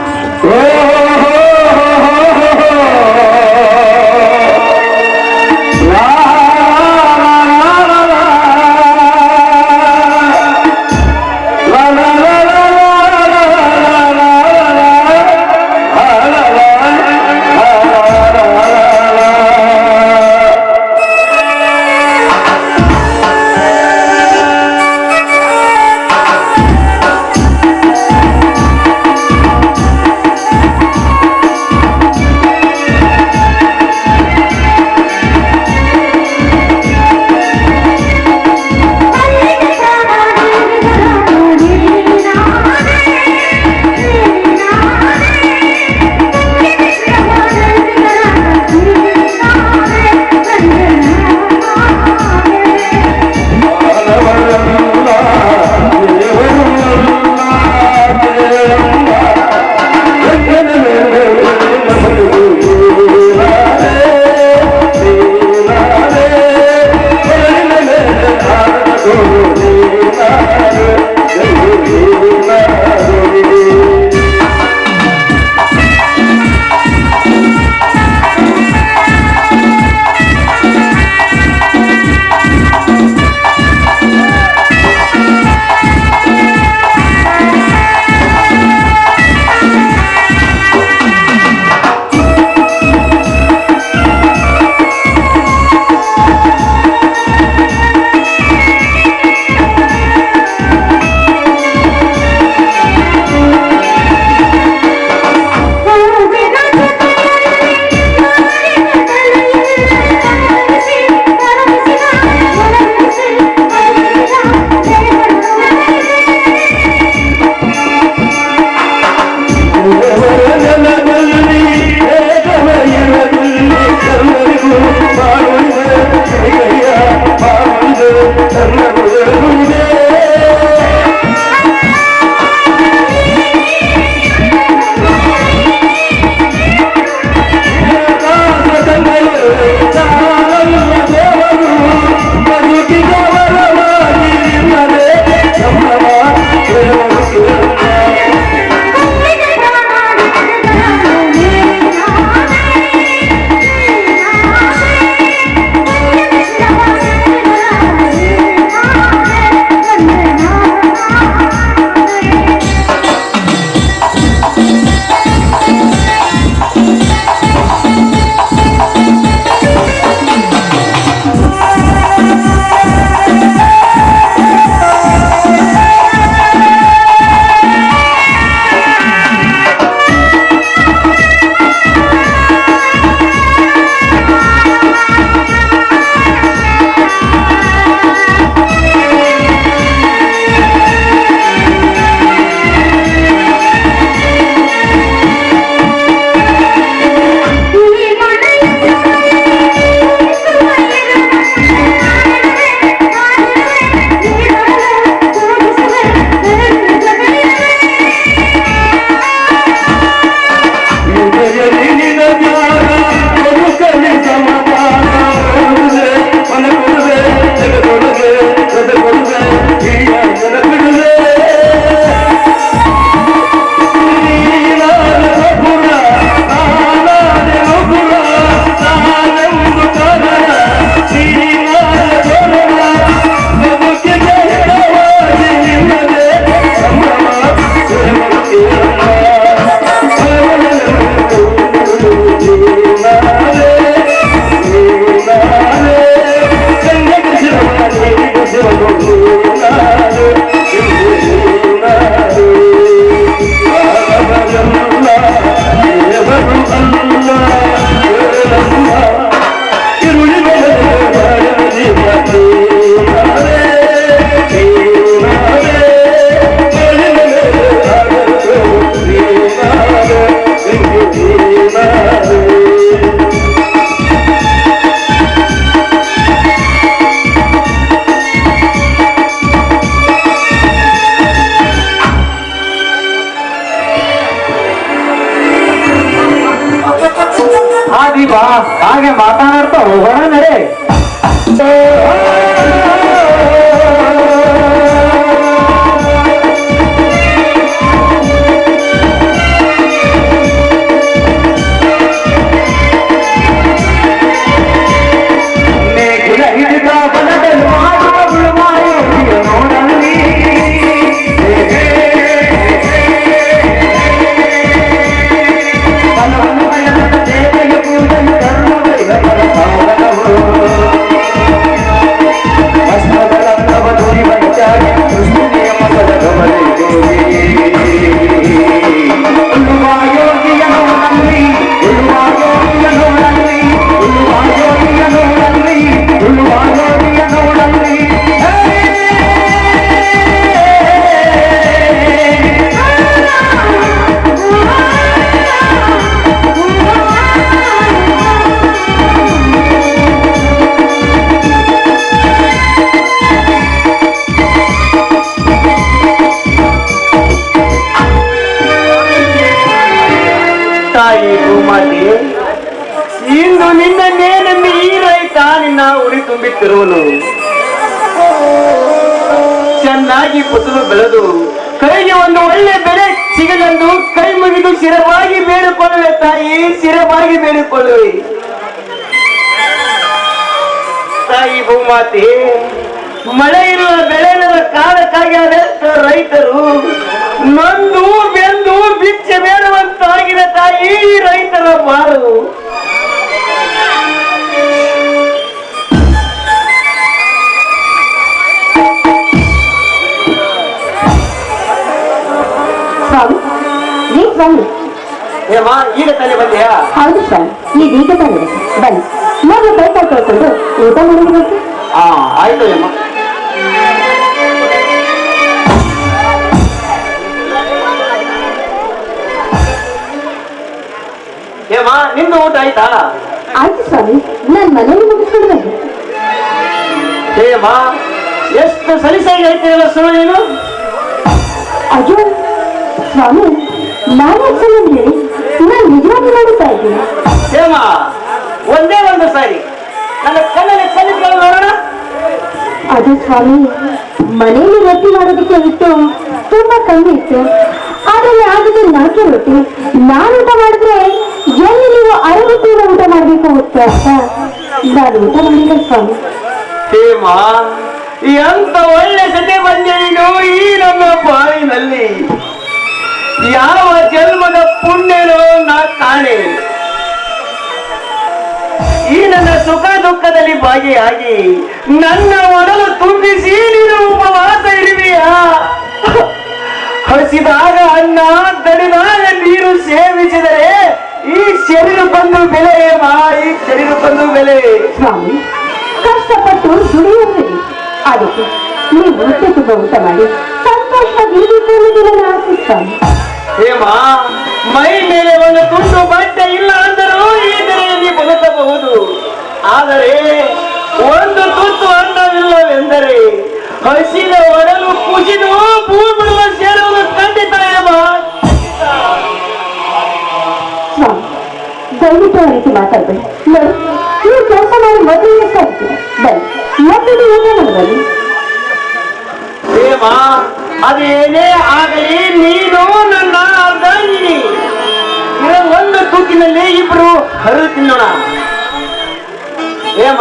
ಬಾ, ಹಾಗೆ ಮಾತನಾಡ್ತಾ ಹೋಗೋಣ ನಡೆ. ಇಂದು ನಿನ್ನನ್ನೇ ನಂಬಿ ಈ ರೈತ ನಿನ್ನ ಉಡಿ ತುಂಬಿತ್ತಿರುವನು. ಚೆನ್ನಾಗಿ ಫಸಲು ಬೆಳೆದು ಕೈಗೆ ಒಂದು ಒಳ್ಳೆ ಬೆಲೆ ಸಿಗಲೆಂದು ಕೈ ಮುಗಿದು ಶಿರವಾಗಿ ಬೇಡಿಕೊಳ್ಳುವೆ ತಾಯಿ, ಶಿರವಾಗಿ ಬೇಡಿಕೊಳ್ಳುವೆ ತಾಯಿ ಭೂಮಾತೆ. ಮಳೆ ಇರುವ ಬೆಳೆ ಇಲ್ಲದ ಕಾಲಕ್ಕಾಗಿ ಅದೆಷ್ಟು ರೈತರು ನೊಂದು ಬೆಂದು ಬಿಚ್ಚೆ ಬೇಡುವಂತಾಗಿದೆ ತಾಯಿ ರೈತರ ಬಾಳು. ಸ್ವಾಮಿ, ಏಮ್ಮ ಈಗ ತಾನೇ ಬಂದ್ಯಾ? ಹೌದು ಸ್ವಾಮಿ, ಈಗ ತಾನೆ ಬನ್ನಿ. ಮೊದಲು ಕೈ ಕಾಲು ತೊಳ್ಕೊಂಡು ಊಟ ಮಾಡಿರ್ಬೇಕು. ಆಯ್ತು ಅಮ್ಮ. ಏಮ್ಮ ನಿಮ್ದು ಊಟ ಆಯ್ತಾ? ಆಯ್ತು ಸ್ವಾಮಿ, ನಾನು ಮನೆಯಲ್ಲಿ ಮುಗಿಸ್ಕೊಂಡು ಬಂದೆ. ಏಮ್ಮ ಎಷ್ಟು ಸಲಿಸಾಗಿ ಆಯ್ತೀರಲ್ಲ ಸುಳ್ಳು ನೀನು. ಅಯ್ಯೋ ಸ್ವಾಮಿ, ನಾನು ಹೇಳಿ ನಾನು ನಿಜವಾಗಿ ನೋಡುತ್ತಾ ಇದ್ದೀನಿ. ಏಮ್ಮ ಒಂದೇ ಒಂದು ಸಾರಿ ನನ್ನ ಕಣ್ಣಲ್ಲಿ ಕಲಿಸ್ಕೊಂಡು ನೋಡೋಣ. ಅದು ಸ್ವಾಮಿ, ಮನೆಯಲ್ಲಿ ರೊಟ್ಟಿ ಮಾಡೋದಕ್ಕೆ ಇಟ್ಟು ತುಂಬಾ ಕಮ್ಮಿ ಇತ್ತು. ಆದ್ರೆ ಆಗದೆ 4 ರೊಟ್ಟಿ ನಾನು ಊಟ ಮಾಡಿದ್ರೆ ಎಲ್ಲಿ ನೀವು 6 ರೊಟ್ಟಿನ ಊಟ ಮಾಡ್ಬೇಕು ಅಂತ ನಾನು ಊಟ ಮಾಡಿಲ್ಲ ಸ್ವಾಮಿ. ಹೇಮ ಎಂತ ಒಳ್ಳೆ ಸತೆ ಬಂದೆ ನೀನು ಈ ನಮ್ಮ ಬಾಯಿನಲ್ಲಿ. ಯಾವ ಜನ್ಮದ ಪುಣ್ಯನೋ ನಾ ಕಾಣೆ. ಈ ನನ್ನ ಸುಖ ದುಃಖದಲ್ಲಿ ಭಾಗಿಯಾಗಿ ನನ್ನ ಒಡಲು ತುಂಬಿಸಿ ನೀನು ಉಪವಾಸ ಇರುವೆಯಾ? ಹಸಿದಾಗ ಅನ್ನ, ದಣಿದಾಗ ನೀರು ಸೇವಿಸಿದರೆ ಈ ಶರೀರಕ್ಕೊಂದು ಬೆಲೆ ಮಾ, ಈ ಶರೀರಕ್ಕೊಂದು ಬೆಲೆ. ಸ್ವಾಮಿ, ಕಷ್ಟಪಟ್ಟು ದುಡಿಯುವುದಿಲ್ಲ, ಅದಕ್ಕೆ ನೀವು ಹೊಟ್ಟೆ ತುಂಬ ಊಟ ಮಾಡಿ ಸಂತೋಷವಾಗಿ ಇರಬೇಕು ಆಸೆ ಸ್ವಾಮಿ. ಹೇಮ ಮೈ ಮೇಲೆ ಒಂದು ತುಂಡು ಬಟ್ಟೆ ಇಲ್ಲ ಅಂದರೂ ಈ ದಿನದಲ್ಲಿ ಬದುಕಬಹುದು. ಆದರೆ ಒಂದು ತುತ್ತು ಅನ್ನವಿಲ್ಲವೆಂದರೆ ಹಸಿದ ಒಡಲು ಕುಸಿದು ಭೂಮಿಡುವ ಸೇರುವುದು ಖಂಡಿತ ಹೇಮ. ಸ್ವಾಮಿ, ದಯವಿಟ್ಟು ಆ ರೀತಿ ಮಾತಾಡ್ಬೇಡಿ. ನೋಡಿ, ನೀವು ಕೆಲಸ ಮಾಡಿ ಮೊದಲಿಗೆ ಸಾಧ್ಯ ಬನ್ನಿ, ಮೊದಲು ಊಟ ಮಾಡಬನ್ನಿ. ಹೇಮ ಅದೇನೇ ಆಗಲಿ ನೀನು ನನ್ನ ಅರ್ಧಾಂಗಿನಿ. ಒಂದು ತೂಕಿನಲ್ಲಿ ಇಬ್ರು ಹರಿದು ತಿನ್ನೋಣ. ಹೇಮ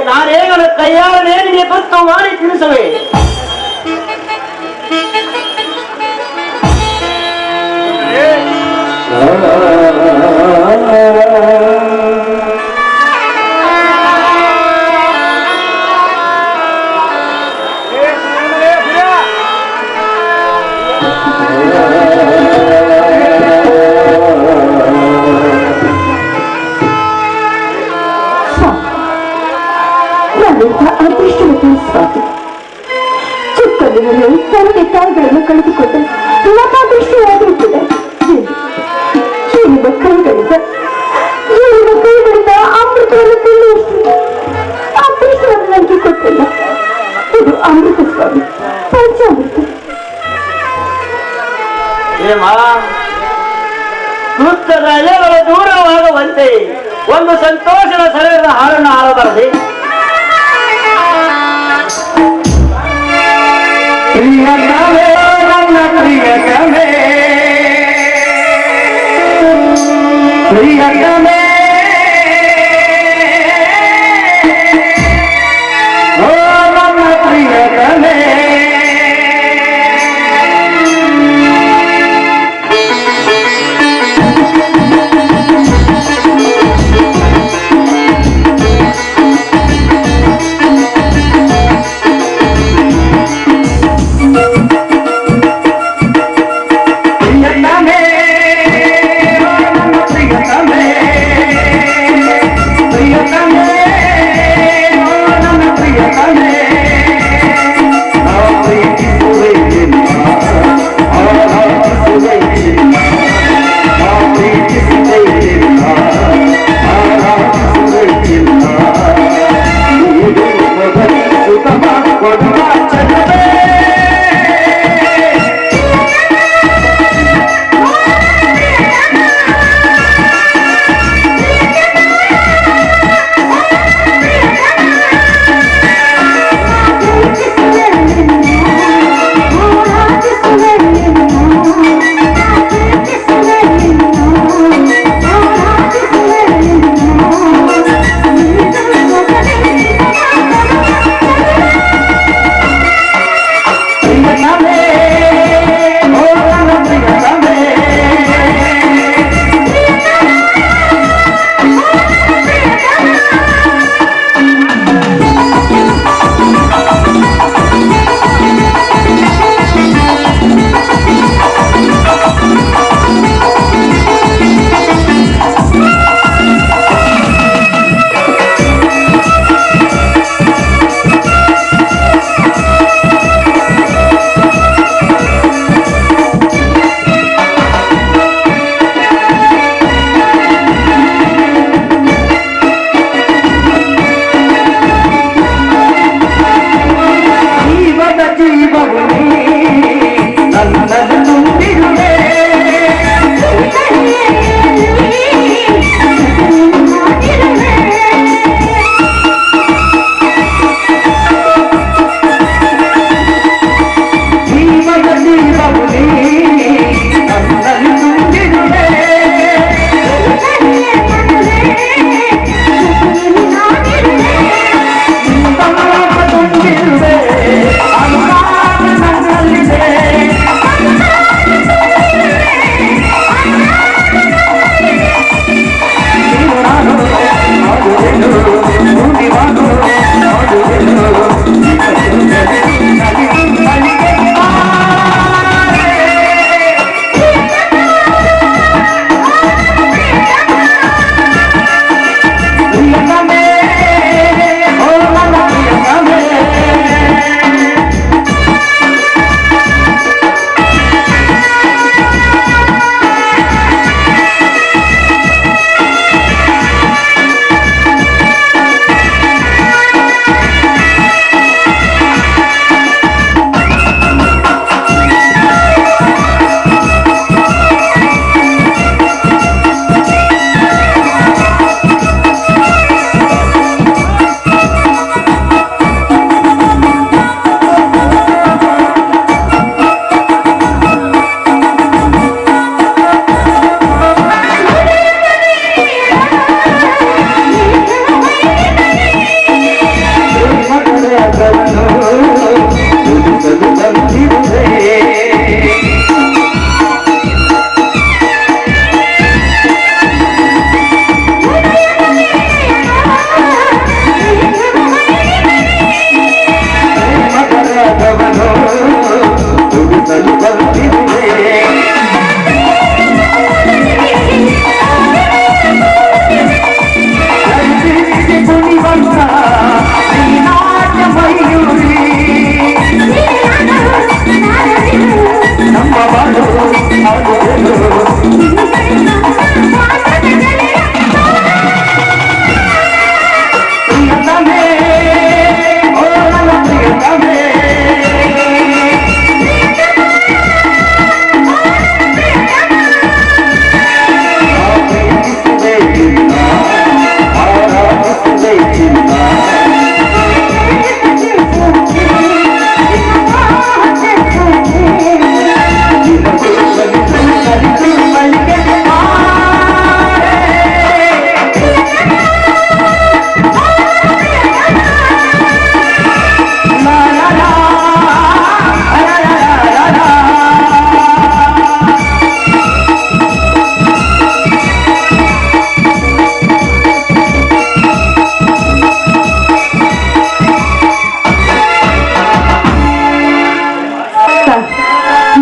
ನಾನೇನು ನನ್ನ ಕೈಯಾರನೇ ನಿಮಗೆ ತುತ್ತು ಮಾಡಿ ತಿನ್ನಿಸುವೆ. ಅದೃಷ್ಟವತಿ ಸ್ವಾಮಿ, ಚಿಕ್ಕಂದಿನಲ್ಲಿ ತಂದೆ ತಾಯಿಗಳನ್ನು ಕಳೆದುಕೊಂಡು ಲತಾದೃಷ್ಟಿಯಾಗಿರುತ್ತದೆ. ಕೈಗಳಿಂದ ಅಮೃತವನ್ನು ತಿನ್ನುವಷ್ಟು ಅದೃಷ್ಟವನ್ನು ನನಗೆ ಕೊಟ್ಟಿಲ್ಲ. ಇದು ಅಮೃತ ಸ್ವಾಮಿ, ಪಂಚಾಮೃತ. ತುತ್ತದ ಎಲೆಗಳು ದೂರವಾಗುವಂತೆ ಒಂದು ಸಂತೋಷದ ಸಲಹದ ಹಾಡನ್ನು ಹಾಡಬಾರದೆ. ಪ್ರಿಯತಮೇ ನನ್ನ ಪ್ರಿಯತಮೇ ಪ್ರಿಯತಮೇ ಓ ನನ್ನ ಪ್ರಿಯತಮೇ ಪ್ರಿಯತಮೇ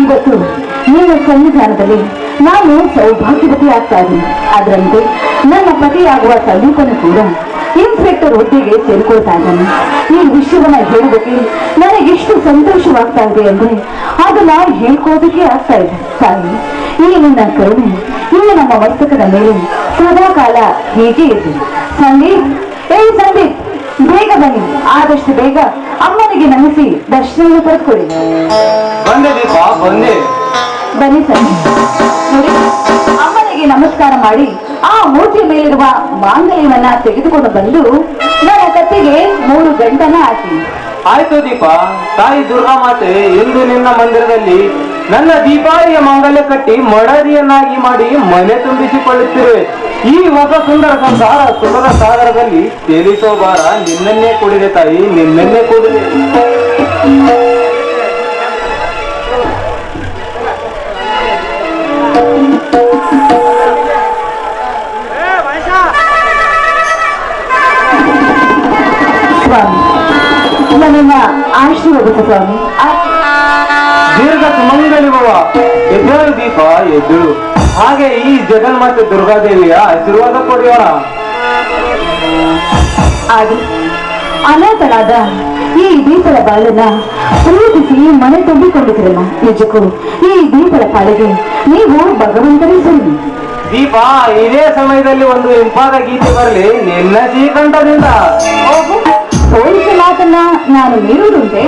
ಇವತ್ತು ನಿನ್ನ ಸನ್ನಿಧಾನದಲ್ಲಿ ನಾನು ಸೌಭಾಗ್ಯವತಿ ಆಗ್ತಾ ಇದ್ದೀನಿ. ಅದರಂತೆ ನನ್ನ ಪತಿಯಾಗುವ ಸಂದೀಪನು ಕೂಡ ಇನ್ಸ್ಪೆಕ್ಟರ್ ಹುದ್ದೆಗೆ ಸೇರಿಕೊಳ್ತಾ ಇದ್ದಾನೆ. ಈ ವಿಷಯವನ್ನ ಹೇಳೋದಕ್ಕೆ ನನಗೆಷ್ಟು ಸಂತೋಷವಾಗ್ತಾ ಇದೆ ಅಂದ್ರೆ ಅದನ್ನ ಹೇಳ್ಕೋದಕ್ಕೆ ಆಗ್ತಾ ಇದೆ. ತಾಯಿ, ಈ ನಿನ್ನ ಕರುಣೆ ಇನ್ನು ನಮ್ಮ ಮಸ್ತಕದ ಮೇಲೆ ಸದಾ ಕಾಲ ಹೀಗೆ ಇದೆ. ಸಂದೀಪ್, ಸಂದೀಪ್, ಬೇಗ ಬನ್ನಿ, ಆದಷ್ಟು ಬೇಗ ಅಮ್ಮನಿಗೆ ನಮಿಸಿ ದರ್ಶನವನ್ನು ಪಡೆದುಕೊಳ್ಳಿ. ಬಂದೆ ದೀಪ, ಬಂದೆ. ಬನ್ನಿ ಸಂದೀಪ್. ನೋಡಿ, ಅಮ್ಮನಿಗೆ ನಮಸ್ಕಾರ ಮಾಡಿ ಆ ಮೂರ್ತಿಯ ಮೇಲಿರುವ ಮಾಂಗಲ್ಯವನ್ನ ತೆಗೆದುಕೊಂಡು ಬಂದು ನನ್ನ ಕತ್ತಿಗೆ 3 ಗಂಟನ್ನ ಹಾಕಿ. ಆಯ್ತು ದೀಪ. ತಾಯಿ ದುರ್ಗಾ ಮಾತೆ ಎಂದು ನಿನ್ನ ಮಂದಿರದಲ್ಲಿ ನನ್ನ ದೀಪಾವಳಿಯ ಮಾಂಗಲ್ಯ ಕಟ್ಟಿ ಮಡದಿಯನ್ನಾಗಿ ಮಾಡಿ ಮನೆ ತುಂಬಿಸಿಕೊಳ್ಳುತ್ತಿರುವೆ. ಈ ಹೊಸ ಸುಂದರ ಸಂಸಾರ ಸುಖದ ಸಾಗರದಲ್ಲಿ ತೇಲಿಸೋ ಭಾರ ನಿನ್ನನ್ನೇ ಕೂಡಿದೆ ತಾಯಿ, ನಿನ್ನನ್ನೇ ಕೂಡಿದೆ. ಸ್ವಾಮಿ, ನನ್ನನ್ನ ಆಶೀರ್ವದಿಸು ಸ್ವಾಮಿ. ದೀರ್ಘ ಸುಮಂಗಲಿರುವ ಎದ್ದೇಳು ದೀಪ, ಎದ್ದೇಳು. ಹಾಗೆ ಈ ಜಗನ್ಮಾತೆ ದುರ್ಗಾದೇವಿಯ ಆಶೀರ್ವಾದ ಪಡೆಯೋಣ. ಆಗಿ ಅನಾಥನಾದ ಈ ದೀಪದ ಬಾಳನ್ನ ಪ್ರೀತಿಸಿ ಮನೆ ತುಂಬಿಕೊಂಡಿದ್ರಲ್ಲ, ನಿಜಕ್ಕೂ ಈ ದೀಪದ ಪಾಳಿಗೆ ನೀವು ಭಗವಂತನೇ ಸರಿ. ದೀಪ, ಇದೇ ಸಮಯದಲ್ಲಿ ಒಂದು ಇಂಪಾದ ಗೀತೆ ಬರಲಿ ನಿನ್ನ ಶ್ರೀಕಂಠದಿಂದ. ಹೋಲಿಕೆ ಮಾತನ್ನ ನಾನು ಮೀರುವುದುಂಟೆ?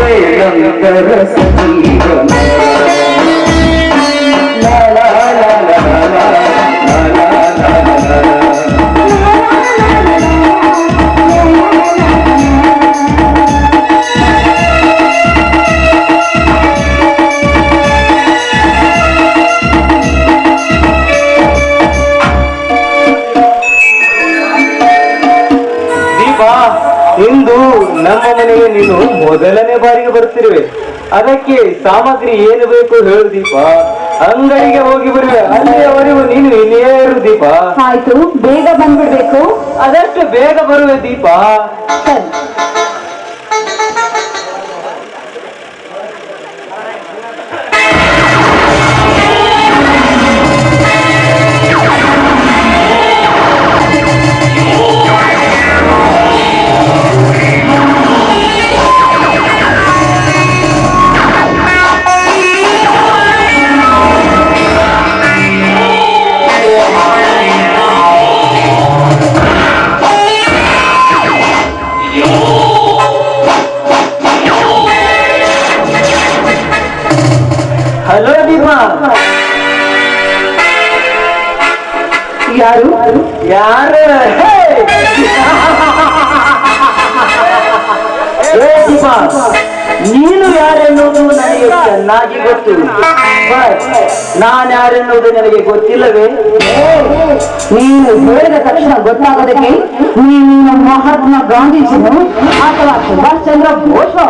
ಶ್ರೀಲಂಕರ ಸಂಗೀತನ. ಲಾ ಲಾ ಲಾ ಲಾ ಲಾ ಲಾ ಲಾ ಲಾ ಲಾ ಲಾ. ಇಂದು ನಮ್ಮ ಮನೆಗೆ ನೀನು ಮೊದಲನೇ ಬಾರಿಗೆ ಬರ್ತಿರುವೆ. ಅದಕ್ಕೆ ಸಾಮಗ್ರಿ ಏನು ಬೇಕು ಹೇಳು ದೀಪ. ಅಂಗಡಿಗೆ ಹೋಗಿ ಬರುವೆ, ಅಲ್ಲಿಯವರೆಗೂ ನೀನು ಇಲ್ಲೇ ಇರು ದೀಪ. ಆಯ್ತು, ಬೇಗ ಬಂದ್ಬಿಡ್ಬೇಕು. ಅದಷ್ಟು ಬೇಗ ಬರುವೆ ದೀಪ. ಸರಿ. ಹಲೋ ದೀಪ. ಯಾರು ಯಾರು? ದೀಪ, ನೀನು ಯಾರೆನ್ನುವುದು ನನಗೆ ಚೆನ್ನಾಗಿ ಗೊತ್ತು. ನಾನು ಯಾರೆನ್ನುವುದು ನನಗೆ ಗೊತ್ತಿಲ್ಲವೇ? ನೀನು ಹೇಳಿದ ತಕ್ಷಣ ಗೊತ್ತಾಗೋದಕ್ಕೆ ನೀನು ಮಹಾತ್ಮ ಗಾಂಧೀಜಿನು ಅಥವಾ ಸುಭಾಷ್ ಚಂದ್ರ ಬೋಸ್?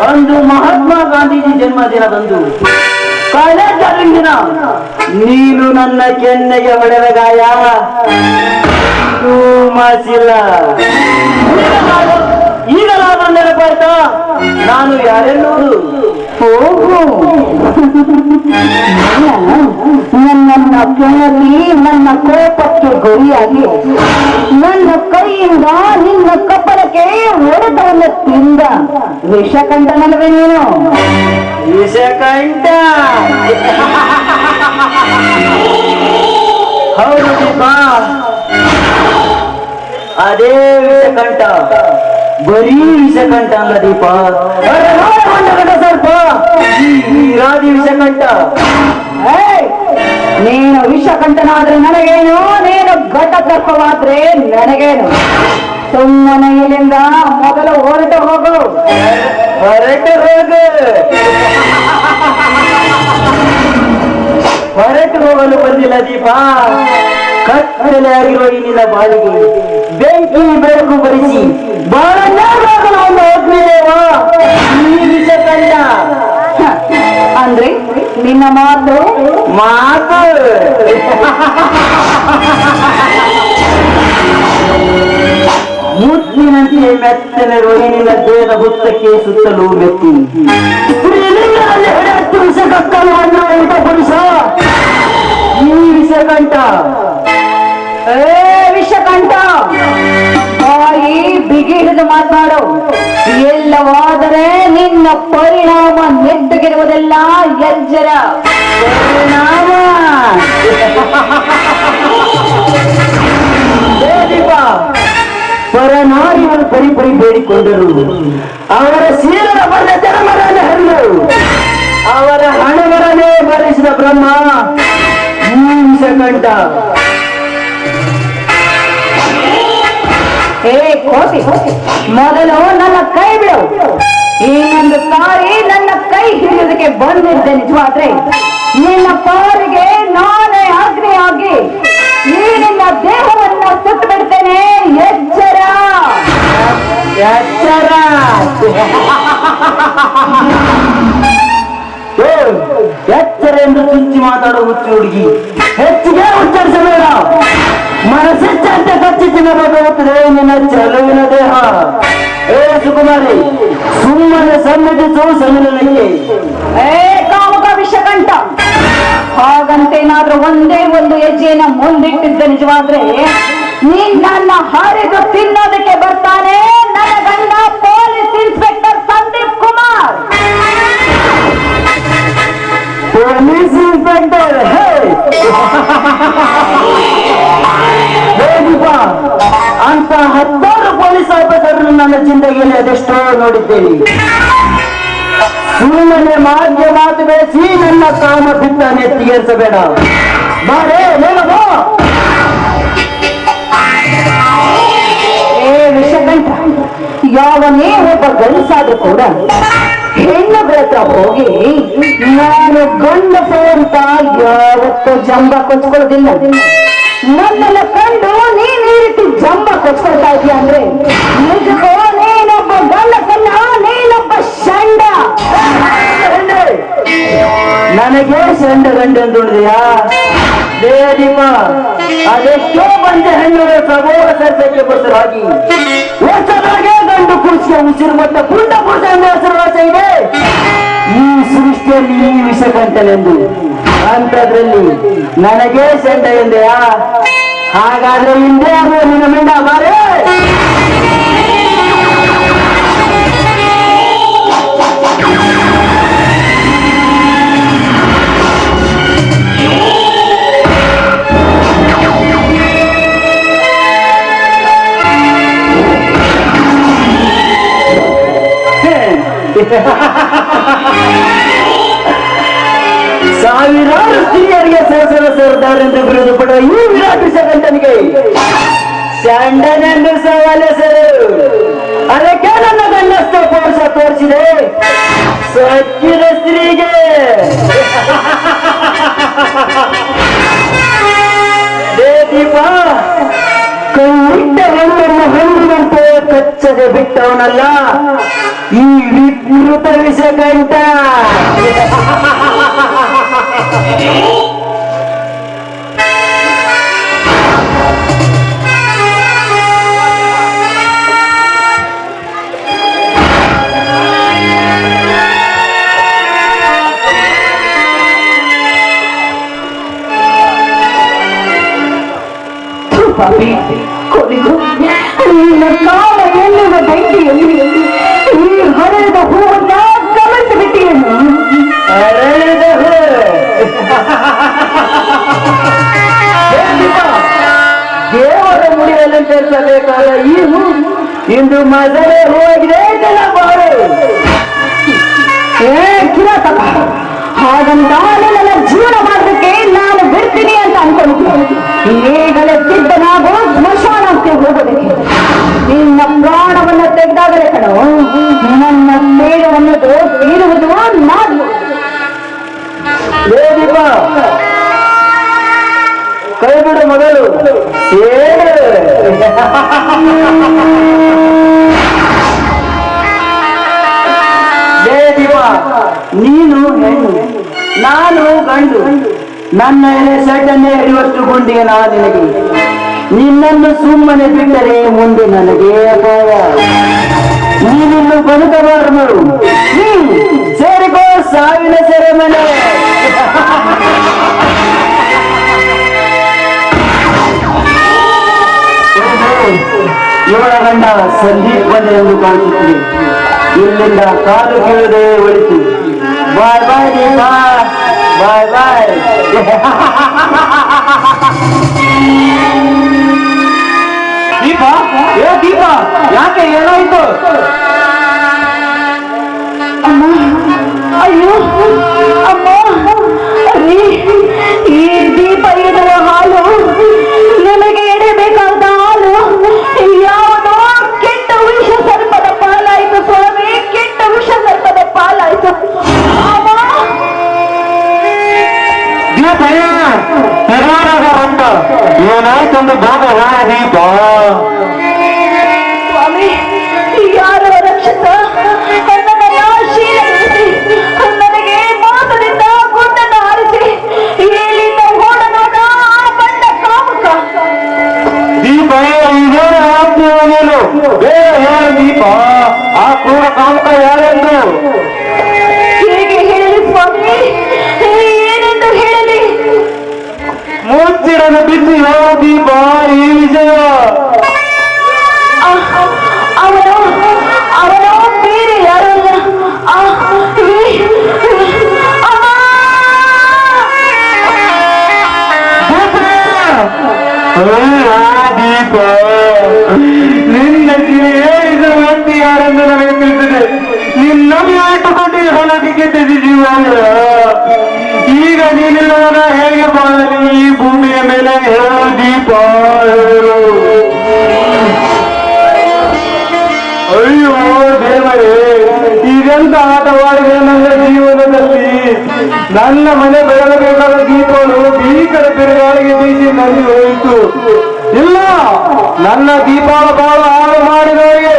ಅಂದು ಮಹಾತ್ಮ ಗಾಂಧೀಜಿ ಜನ್ಮದಿನದಂದು ಕಾಲೇಜ್ ದಿನ ನೀನು ನನ್ನ ಕೆನ್ನೆಗೆ ಹೊಡೆದ ಗಾಯ ಮಾಸಿಲ್ಲ. ಈಗಲಾದ್ರೂ ನೆನಪಾಯ್ತಾ ನಾನು ಯಾರೆನ್ನುವುದು? ನನ್ನನ್ನ ಕೆಳಗಿ ನನ್ನ ಕೋಪಕ್ಕೆ ಗುರಿಯಾಗಿ ನನ್ನ ಕೈಯಿಂದ ನಿನ್ನ ಕಪ್ಪಳಕ್ಕೆ ಹೊಡೆತವನ್ನು ತಿಂದ ವಿಷಕಂಠನಲ್ವೇ ನೀನು? ವಿಷಕಂಠ? ಹೌದು ದೀಪ, ಅದೇ ವಿಷಕಂಠ. ಬರೀ ವಿಷಕಂಠ ಅಲ್ಲ ದೀಪ, ಸ್ವಲ್ಪ ವಿರಾದಿ ವಿಷಕಂಠ. ನೀನು ವಿಷಕಂಠನಾದ್ರೆ ನನಗೇನು, ನೀನು ಘಟಕರ್ಪವಾದ್ರೆ ನನಗೇನು? ಸುಮ್ಮನೆ ಇಲ್ಲಿಂದ ಮೊದಲು ಹೊರಟು ಹೋಗು. ಹೊರಟು ಹೋಗು. ಹೊರಟು ಹೋಗಲು ಬಂದಿಲ್ಲ ದೀಪ. ಕತ್ತಲೆ ಆಗಿರುವ ಈ ನಿನ್ನ ಬಾಳಿಗೆ ಬೆಂಕಿ ಬೆಳಕು ಬರಿಸಿ ಬಾಳ ಈ ವಿಷಕಂಠ ಅಂದ್ರೆ ನಿನ್ನ ಮಾತು ಮಾತು ಮುತ್ತಿನಂತೆ ಮೆತ್ತನಿರುವ ನಿನ್ನ ದೇಹದ ಹುತ್ತಕ್ಕೆ ಸುತ್ತಲೂ ಮೆತ್ತಿ ಪುರುಷ ಈ ವಿಷಕಂಠ. ವಿಷಕಂಠ, ಬಾಯಿ ಬಿಗಿ ಹಿಡಿದು ಮಾತನಾಡು. ಎಲ್ಲವಾದರೆ ನಿನ್ನ ಪರಿಣಾಮ ನೆಟ್ಟಗಿರುವುದೆಲ್ಲ ಎಚ್ಚರ. ಪರಿಣಾಮ ಪರನಾರಿಗಳು ಪರಿಪರಿ ಬೇಡಿಕೊಂಡರು. ಅವರ ಶೀಲದ ಬರೆದ ಜನಮರನೇ ಹರಿದರು. ಅವರ ಹಣವರನೇ ಭರಿಸಿದ ಬ್ರಹ್ಮ ಈ ವಿಷಕಂಠ. ಕೋಟಿ, ಮೊದಲು ನನ್ನ ಕೈ ಬಿಡು. ಇನ್ನೊಂದು ಸಾರಿ ನನ್ನ ಕೈ ಹಿಡಿಯೋದಕ್ಕೆ ಬಂದಿದ್ದೆ ನಿಜವಾದ್ರೆ ನಿನ್ನ ಪಾರಿಗೆ ನಾನೇ ಅಗ್ನಿಯಾಗಿ ಈ ನಿನ್ನ ದೇಹವನ್ನು ಸುಟ್ಟು ಬಿಡ್ತೇನೆ. ಎಚ್ಚರ ಎಚ್ಚರ. ಎಚ್ಚರ ಎಂದು ಚುಂಚಿ ಮಾತಾಡುವ ಹುಚ್ಚು ಹುಡುಗಿ ಹೆಚ್ಚಿಗೆ ಉಚ್ಚರಿಸಬೇಡ. ಮನಸ್ಸೆಚ್ಚಂತೆ ಕಚ್ಚಿ ತಿನ್ನಬೇಕಾಗುತ್ತದೆ ನಿನ್ನ ಚೆಲುವಿನ ದೇಹ. ಸುಕುಮಾರಿ, ಸುಮ್ಮನೆ ಸಮ್ಮತಿಸು ಸಮಿಲನಿಗೆ. ಕಾಮಕ ವಿಷಕಂಠ, ಹಾಗಂತೇನಾದ್ರೂ ಒಂದೇ ಒಂದು ಹೆಜ್ಜೆಯನ್ನ ಮುಂದಿಟ್ಟಿದ್ದ ನಿಜವಾದ್ರೆ ನೀನ್ ನನ್ನ ಹರಿದು ತಿನ್ನೋದಕ್ಕೆ ಬರ್ತಾನೆ ನನ್ನ ಗಂಡ police inspector Sandeep Kumar. Police inspector ಜಿಂದಗಿಯಲ್ಲಿ ಅದೆಷ್ಟೋ ನೋಡಿದ್ದೇನೆ. ಸುಮ್ಮನೆ ಮಾತು ಬೆಳೆಸಿ ನನ್ನ ಕಾಮ ಬಿಟ್ಟ ನೆತ್ತಿಗೇರಿಸಬೇಡ. ಬಾರೇ ಹೇಳಬೋ. ವಿಷಕಂಠ, ಯಾವನೇ ಒಬ್ಬ ಗಂಡಸಾದ್ರೂ ಕೂಡ ಹೆಣ್ಣುಗಳ ಹತ್ರ ಹೋಗಿ ನಾನು ಗಂಡಸ ಅಂತ ಯಾವತ್ತೂ ಜಂಬ ಕೊಚ್ಕೊಳ್ಳೋದಿಲ್ಲ. ನನ್ನೆಲ್ಲ ಕಂಡು ನೀನ್ ಈ ರೀತಿ ಜಂಬ ಕೊಚ್ಕೊಳ್ತಾ ಇದೀಯ ಅಂದ್ರೆ ನಿಜಕ್ಕೂ ನೀನೊಬ್ಬ ಗಂಡಸಲ್ಲ, ನೀನೊಬ್ಬ ಷಂಡ. ನನಗೆ ಚಂಡ ಗಂಡಂದುಳಿದೆಯಾ? ದೇದೀಪ, ಅದೆಷ್ಟೋ ಬಂದ ಹೆಣ್ಣುಗಳ ಸಬೋಗ ಸಸ್ಯಕ್ಕೆ ಬಸರಾಗಿ ಹೊಸದಾಗೆ ಗಂಡು ಕುರ್ಚಿಯ ಉಸಿರು ಮತ್ತು ಪುಂಡ ಪುರುಷ ಎಂಬ ಹೆಸರುವಾಸ ಇದೆ ಈ ಸೃಷ್ಟಿಯಲ್ಲಿ. ಈ ವಿಷಕಂಠನೆಂದು ಅಂತದ್ರಲ್ಲಿ ನನಗೆ ಚಂಡ ಎಂದೆಯಾ? ಹಾಗಾದ್ರೆ ಹಿಂದೆ ಆಗುವ ನಿನ್ನ ಮಿಂಡ ಬಾರೇ. ಸಾವಿರಾರು ಸ್ತ್ರೀಯರಿಗೆ ಸರಸರ ಸರ್ದಾರೆಂದು ಬಿರುದು ಪಡುವ ಈ ವಿರಾಟ್ ವಿಷಕಂಠನಿಗೆ ಚಂಡನೆಂದು ಸವಾಲ ಸರು. ಅದಕ್ಕೆ ನನ್ನ ಗಂಡಸ್ಥ ಪೌರುಷ ತೋರಿಸಿದೆ ಸಚ್ಚಿದ ಸ್ತ್ರೀಗೆ. ದೇದೀಪ, ಕೈಯಿಟ್ಟ ಹೆಣ್ಣನ್ನು ಹೆಣ್ಣಿನಂತೆ ಕಚ್ಚದೆ ಬಿಟ್ಟವನಲ್ಲ ಈ ವಿಕೃತ ವಿಷಕಂಠ. ಕೊನೆಗೂ ನಿನ್ನ ಕಾಲ ಎನ್ನುವ ಬೆಂಕಿಯಲ್ಲಿ ಈ ಹರಿದ ಹೂವನ್ನ ಗಮನಿಸಿ ಬಿಟ್ಟಿಯನ್ನು. ಅರಳಿದ ಹೂ ದೇವರ ಮುಡಿಯಲಂಕರಿಸಬೇಕಾದ ಈ ಹೂ ಇಂದು ಮಜಲೆ ಹೂವಾಗಿದೆ. ಬಾರು ಕಿರಾತಕ, ಹಾಗಂತ ನನ್ನ ಜೀವನ ಮಾಡೋದಕ್ಕೆ ನಾನು ಬಿಡ್ತೀನಿ ಅಂತ ಅನ್ಕೊಂಡಿದ್ದೀನಿ. ಈಗಲೇ ಸಿದ್ಧನಾಗೋ ಸ್ಮಶಾನಕ್ಕೆ ಹೋಗೋದಕ್ಕೆ. ನಿನ್ನ ಪ್ರಾಣವನ್ನು ತೆಗೆದಾಗಲೇ ಕಣೋ ನನ್ನ ಮೇಳವನ್ನು ತೀರುವುದು ನಾನು. ದೇದೀಪ, ಕೈ ಬಿಡು ಮೊದಲು. ದೇದೀಪ, ನೀನು ಹೆಣ್ಣು, ನಾನು ಗಂಡು. ನನ್ನ ಸಡ್ಡನ್ನೇ ಹಿಡಿಯುವಷ್ಟು ಗುಂಡಿಗೆ ನಾ ನಿನಗೆ. ನಿನ್ನನ್ನು ಸುಮ್ಮನೆ ಬಿಟ್ಟರೆ ಮುಂದೆ ನನಗೆ ಅಪಾಯ. ನೀನಿನ್ನು ಬದುಕಬಾರದು. ಸೇರಿಕೋ ಸಾವಿನ ಸೆರೆಮನೆ. ಇವಳ ಗಂಡ ಸಂದೀಪ್ ಬಂದೆ ಎಂದು ಕಾಣಿಸುತ್ತದೆ. ಇಲ್ಲಿಂದ ಕಾಲು ಕೀಳದೆ ಒಳಿತು. ಬಾಯ್ ಬಾಯ್ ದೀಪ, ಬಾಯ್ ಬಾಯ್. ದೀಪ, ದೀಪ, ಯಾಕೆ ಏನಾಯ್ತು? ಅಮ್ಮ, ಅಯ್ಯೋ ಅಮ್ಮ, ಈ ದೀಪ ಇಡುವ ಹಾಲು, ನಿಮಗೆ ಎಡೆಬೇಕಾದ ಹಾಲು ಯಾವುದೋ ಕೆಟ್ಟ ವಿಷ ಸರ್ಪದ ಪಾಲಾಯಿತು ಸ್ವಾಮಿ, ಕೆಟ್ಟ ವಿಷ ಸರ್ಪದ ಪಾಲಾಯಿತು. ದೀಪ ಏನಾಯ್ತಂದು ಭಾಗ ದೀಪ. ಸ್ವಾಮಿ, ಯಾರ ರಕ್ಷಕ ನನ್ನನ್ನ ಶೀಲಗೊಳಿಸಿ ನನಗೆ ಮೋಸದಿಂದ ಗುಂಡನ್ನು ಹಾರಿಸಿ ಇಲ್ಲಿಂದ ಓಡನೋಡ ಬಂದ ಕಾಮುಕ. ದೀಪ, ಇದೇನು ಆಗ್ತೀವನೇನು? ದೀಪ, ಆ ಕ್ರೂರ ಕಾಮುಕ ಯಾರೆಂದು ಹೇಗೆ ಹೇಳಲಿ ಸ್ವಾಮಿ, ಏನೆಂದು ಹೇಳಲಿ? ಮುಚ್ಚಿಡಲು ಬಿದ್ದು ಯಾವ ದೀಪ ಈ ವಿಷಯ? ಅವನು ಬೇರೆ ಯಾರು ಅಲ್ಲ. ದೀಪ, ನಿನ್ನ ಹೇಳಿದ ಮಂದಿಯ ನನ್ನ ಮನೆ ಬೆಳಗಬೇಕಾದ ದೀಪಗಳು ಭೀಕರ ಬಿರುಗಾಳಿಗೆ ಬೀಸಿ ನಲ್ಲಿ ಹೋಯಿತು. ಇಲ್ಲ, ನನ್ನ ದೀಪಾಳ ಬಾಳ ಹಾಳು ಮಾಡಿದವರಿಗೆ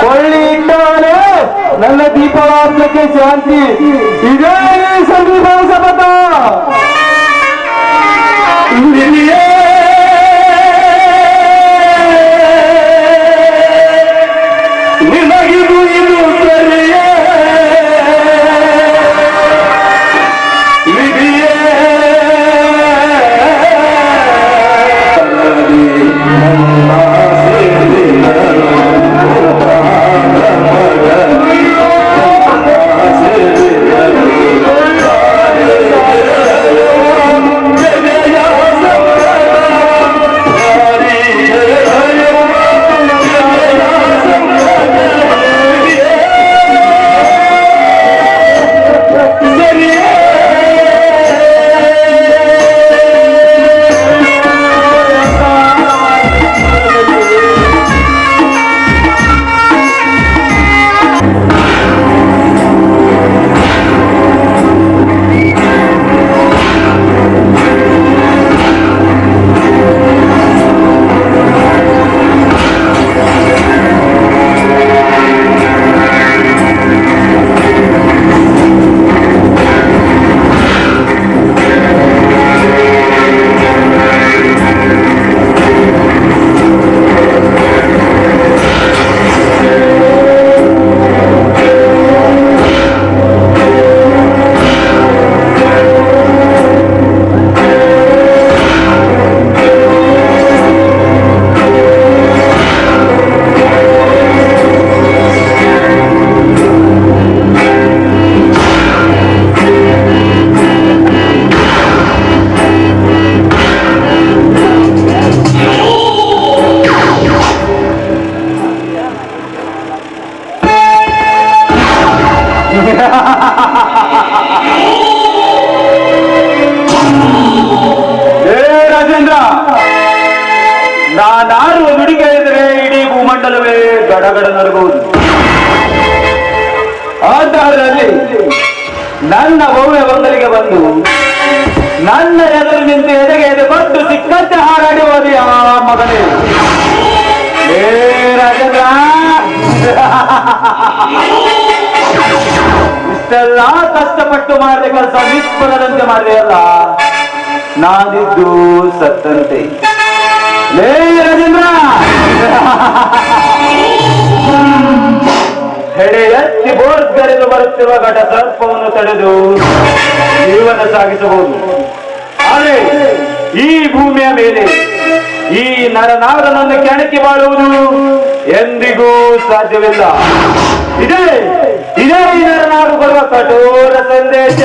ಕೊಳ್ಳಿ ಇಟ್ಟವನೇ ನನ್ನ ದೀಪಾಳ ಆತ್ಮಕ್ಕೆ ಶಾಂತಿ. ಇದೇ ಸಂದೀಪ ಶಪಥ. ನಿಮಗಿದು ಇದು ಸರಿಯೇ ವಿಧಿಯೇ ರಾಜೇಂದ್ರ, ನಾನಾರುವ ನುಡಿ ಕೇಳಿದರೆ ಇಡೀ ಭೂಮಂಡಲವೇ ಗಡಗಡ ನರಗುವುದು. ಆಧಾರದಲ್ಲಿ ನನ್ನ ಭವ್ಯ ಬಂಗಲಿಗೆ ಬಂದು ನನ್ನ ಎದುರು ನಿಂತು ಎದೆಗೆ ಎದೆಗೊಟ್ಟು ಸಿಕ್ಕಂತೆ ಹಾರಾಡಿ ಹೋದಿ ಆ ಮಗನೇ. ರಾಜೇಂದ್ರ, ಇಷ್ಟೆಲ್ಲ ಕಷ್ಟಪಟ್ಟು ಮಾಡಿದ ಕೆಲಸ ನಿಷ್ಫಲದಂತೆ ಮಾಡಿದೆಯಲ್ಲ, ನಾನಿದ್ದು ಸತ್ತಂತೆ. ರಾಜೇಂದ್ರ, ಹೆಡೆ ಎತ್ತಿ ಬೋರ್ಗರೆದು ಬರುತ್ತಿರುವ ಘಟ ಸರ್ಪವನ್ನು ತಡೆದು ಜೀವನ ಸಾಗಿಸಬಹುದು. ಆದರೆ ಈ ಭೂಮಿಯ ಮೇಲೆ ಈ ನರನಾಗನನ್ನು ಕೆಣಕಿ ಬಾಳುವುದು ಎಂದಿಗೂ ಸಾಧ್ಯವಿಲ್ಲ. ಇದೇ ಈ ನರನಾಡು ಬರುವ ಕಠೋರ ಸಂದೇಶ.